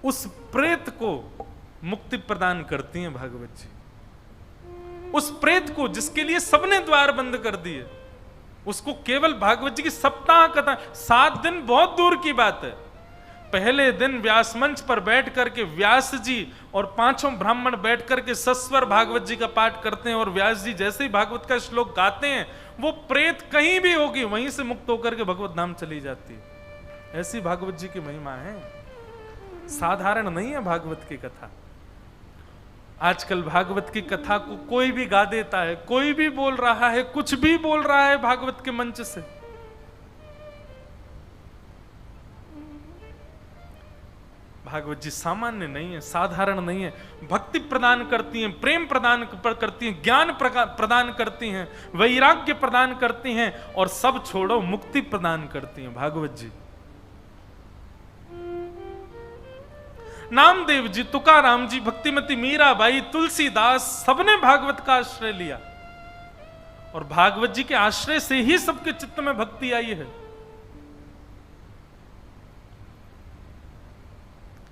उस प्रेत को मुक्ति प्रदान करती हैं भागवत जी। उस प्रेत को जिसके लिए सबने द्वार बंद कर दिए, उसको केवल भागवत जी की सप्ताह कथा, 7 दिन बहुत दूर की बात है। पहले दिन व्यास मंच पर बैठ करके व्यास जी और 5 ब्राह्मण बैठ करके सस्वर भागवत जी का पाठ करते हैं, और व्यास जी जैसे ही भागवत का श्लोक गाते हैं वो प्रेत कहीं भी होगी वहीं से मुक्त होकर के भगवत धाम चली जाती है। ऐसी भागवत जी की महिमा है, साधारण नहीं है भागवत की कथा। आजकल भागवत की कथा को कोई भी गा देता है, कोई भी बोल रहा है, कुछ भी बोल रहा है भागवत के मंच से। भागवत जी सामान्य नहीं है, साधारण नहीं है। भक्ति प्रदान करती हैं, प्रेम प्रदान करती हैं, ज्ञान प्रदान करती हैं, वैराग्य प्रदान करती हैं, और सब छोड़ो मुक्ति प्रदान करती हैं भागवत जी। नामदेव जी, तुकाराम जी, भक्तिमती मीराबाई, तुलसीदास, सबने भागवत का आश्रय लिया, और भागवत जी के आश्रय से ही सबके चित्त में भक्ति आई है।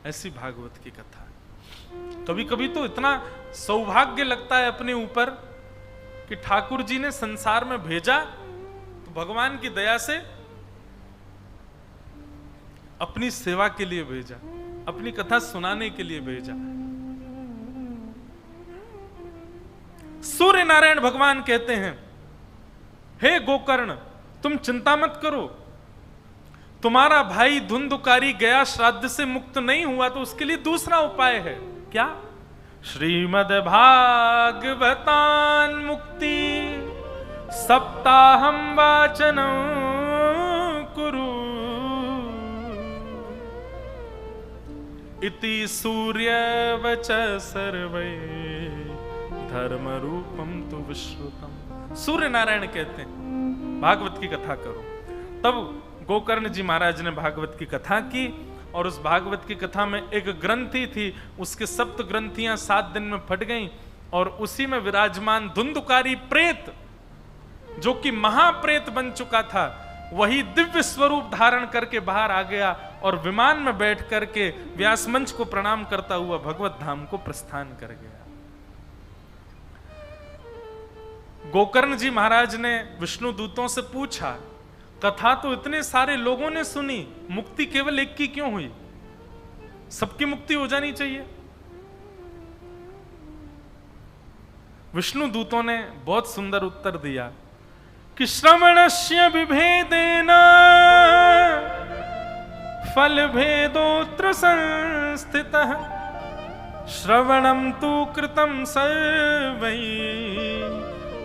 ऐसी भागवत की कथा। कभी कभी तो इतना सौभाग्य लगता है अपने ऊपर कि ठाकुर जी ने संसार में भेजा तो भगवान की दया से अपनी सेवा के लिए भेजा, अपनी कथा सुनाने के लिए भेजा। सूर्य नारायण भगवान कहते हैं, हे गोकर्ण, तुम चिंता मत करो, तुम्हारा भाई धुंधुकारी गया श्राद्ध से मुक्त नहीं हुआ तो उसके लिए दूसरा उपाय है। क्या? श्रीमद् भागवतान मुक्ति सप्ताहम वाचनं कुरु इति सूर्यवच सर्वै धर्म रूपम तु विश्रुतम। सूर्य नारायण कहते हैं भागवत की कथा करो। तब गोकर्ण जी महाराज ने भागवत की कथा की, और उस भागवत की कथा में एक ग्रंथि थी, उसके सप्त ग्रंथियां 7 दिन में फट गईं, और उसी में विराजमान धुंधुकारी प्रेत, जो कि महाप्रेत बन चुका था, वही दिव्य स्वरूप धारण करके बाहर आ गया, और विमान में बैठ करके व्यास मंच को प्रणाम करता हुआ भगवत धाम को प्रस्थान कर गया। गोकर्ण जी महाराज ने विष्णु दूतों से पूछा, कथा तो इतने सारे लोगों ने सुनी, मुक्ति केवल एक की क्यों हुई? सबकी मुक्ति हो जानी चाहिए। विष्णु दूतों ने बहुत सुंदर उत्तर दिया कि श्रवणस्य विभेदेन फल भेदोत्र संस्थितः श्रवणम तु कृतं सर्वै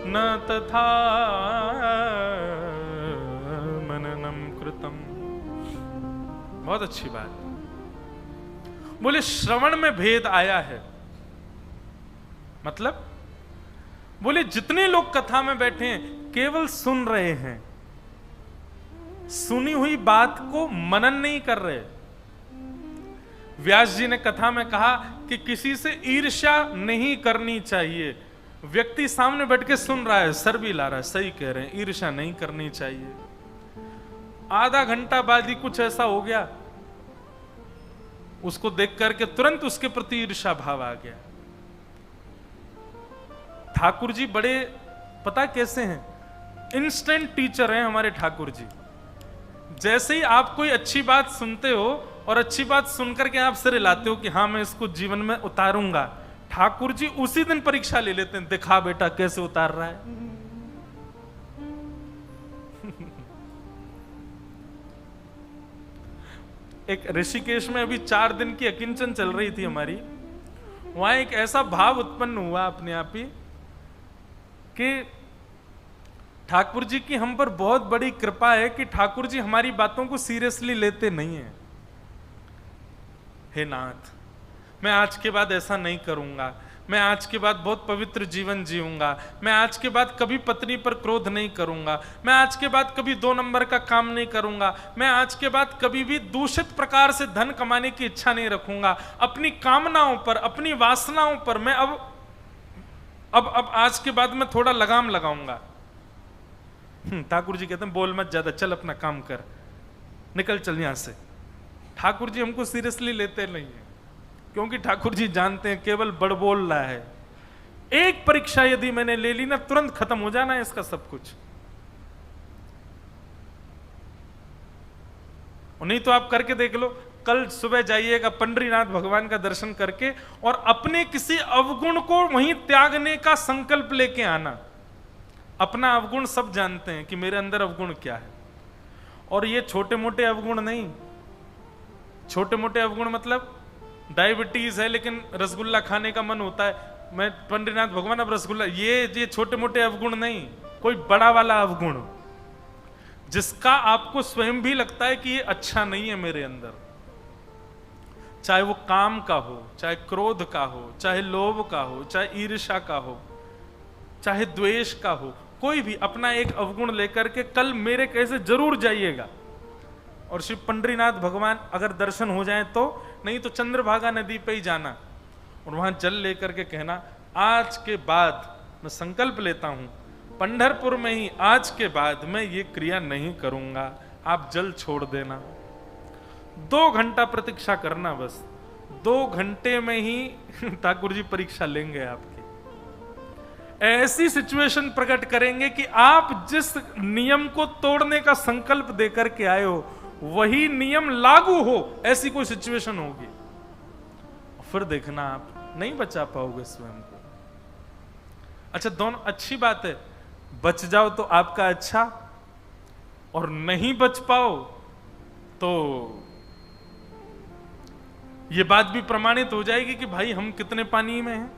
न तथा मननम कृतम। बहुत अच्छी बात। बोले श्रवण में भेद आया है, मतलब बोले जितने लोग कथा में बैठे हैं केवल सुन रहे हैं, सुनी हुई बात को मनन नहीं कर रहे। व्यास जी ने कथा में कहा कि किसी से ईर्ष्या नहीं करनी चाहिए। व्यक्ति सामने बैठ के सुन रहा है, सर भी ला रहा है, सही कह रहे हैं, ईर्ष्या नहीं करनी चाहिए। आधा घंटा बाद ही कुछ ऐसा हो गया, उसको देख करके तुरंत उसके प्रति ईर्ष्या भाव आ गया। ठाकुर जी बड़े पता कैसे हैं, इंस्टेंट टीचर हैं हमारे ठाकुर जी। जैसे ही आप कोई अच्छी बात सुनते हो और अच्छी बात सुनकर के आप सिरे लाते हो कि हाँ मैं इसको जीवन में उतारूंगा, ठाकुर जी उसी दिन परीक्षा ले लेते हैं, दिखा बेटा कैसे उतार रहा है। एक ऋषिकेश में अभी 4 दिन की अकिंचन चल रही थी हमारी, वहां एक ऐसा भाव उत्पन्न हुआ अपने आप ही कि ठाकुर जी की हम पर बहुत बड़ी कृपा है कि ठाकुर जी हमारी बातों को सीरियसली लेते नहीं है। हे नाथ, मैं आज के बाद ऐसा नहीं करूंगा, मैं आज के बाद बहुत पवित्र जीवन जीऊंगा, मैं आज के बाद कभी पत्नी पर क्रोध नहीं करूंगा, मैं आज के बाद कभी 2 नंबर का काम नहीं करूंगा, मैं आज के बाद कभी भी दूषित प्रकार से धन कमाने की इच्छा नहीं रखूंगा, अपनी कामनाओं पर, अपनी वासनाओं पर मैं अब आज के बाद मैं थोड़ा लगाम लगाऊंगा। ठाकुर जी कहते हैं बोल मत ज्यादा, चल अपना काम कर, निकल चल यहां से। ठाकुर जी हमको सीरियसली लेते नहीं है, क्योंकि ठाकुर जी जानते हैं केवल बड़ बोल रहा है। एक परीक्षा यदि मैंने ले ली ना, तुरंत खत्म हो जाना है इसका सब कुछ। नहीं तो आप करके देख लो, कल सुबह जाइएगा पंडरीनाथ भगवान का दर्शन करके और अपने किसी अवगुण को वहीं त्यागने का संकल्प लेके आना। अपना अवगुण सब जानते हैं कि मेरे अंदर अवगुण क्या है, और ये छोटे मोटे अवगुण नहीं। छोटे मोटे अवगुण मतलब डायबिटीज है लेकिन रसगुल्ला खाने का मन होता है, मैं पंडितनाथ भगवान अब रसगुल्ला, ये छोटे मोटे अवगुण नहीं, कोई बड़ा वाला अवगुण जिसका आपको स्वयं भी लगता है कि ये अच्छा नहीं है मेरे अंदर, चाहे वो काम का हो, चाहे क्रोध का हो, चाहे लोभ का हो, चाहे ईर्ष्या का हो, चाहे द्वेष का हो, कोई भी अपना एक अवगुण लेकर के कल मेरे कैसे जरूर जाइएगा। और श्री पंडरीनाथ भगवान अगर दर्शन हो जाए तो, नहीं तो चंद्रभागा नदी पे ही जाना और वहां जल लेकर के कहना, आज के बाद मैं संकल्प लेता हूं पंढरपुर में ही आज के बाद मैं ये क्रिया नहीं करूंगा, आप जल छोड़ देना। 2 घंटा प्रतीक्षा करना, बस 2 घंटे में ही ठाकुर जी परीक्षा लेंगे आपकी। ऐसी सिचुएशन प्रकट करेंगे कि आप जिस नियम को तोड़ने का संकल्प देकर के आए हो वही नियम लागू हो, ऐसी कोई सिचुएशन होगी, फिर देखना आप नहीं बचा पाओगे स्वयं को। अच्छा, दोनों अच्छी बात है, बच जाओ तो आपका अच्छा, और नहीं बच पाओ तो यह बात भी प्रमाणित हो जाएगी कि भाई हम कितने पानी में हैं,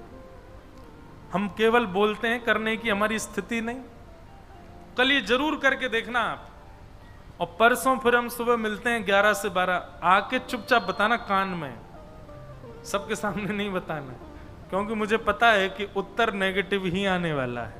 हम केवल बोलते हैं, करने की हमारी स्थिति नहीं। कल ये जरूर करके देखना आप, और परसों फिर हम सुबह मिलते हैं 11 से 12, आके चुपचाप बताना कान में, सबके सामने नहीं बताना, क्योंकि मुझे पता है कि उत्तर नेगेटिव ही आने वाला है।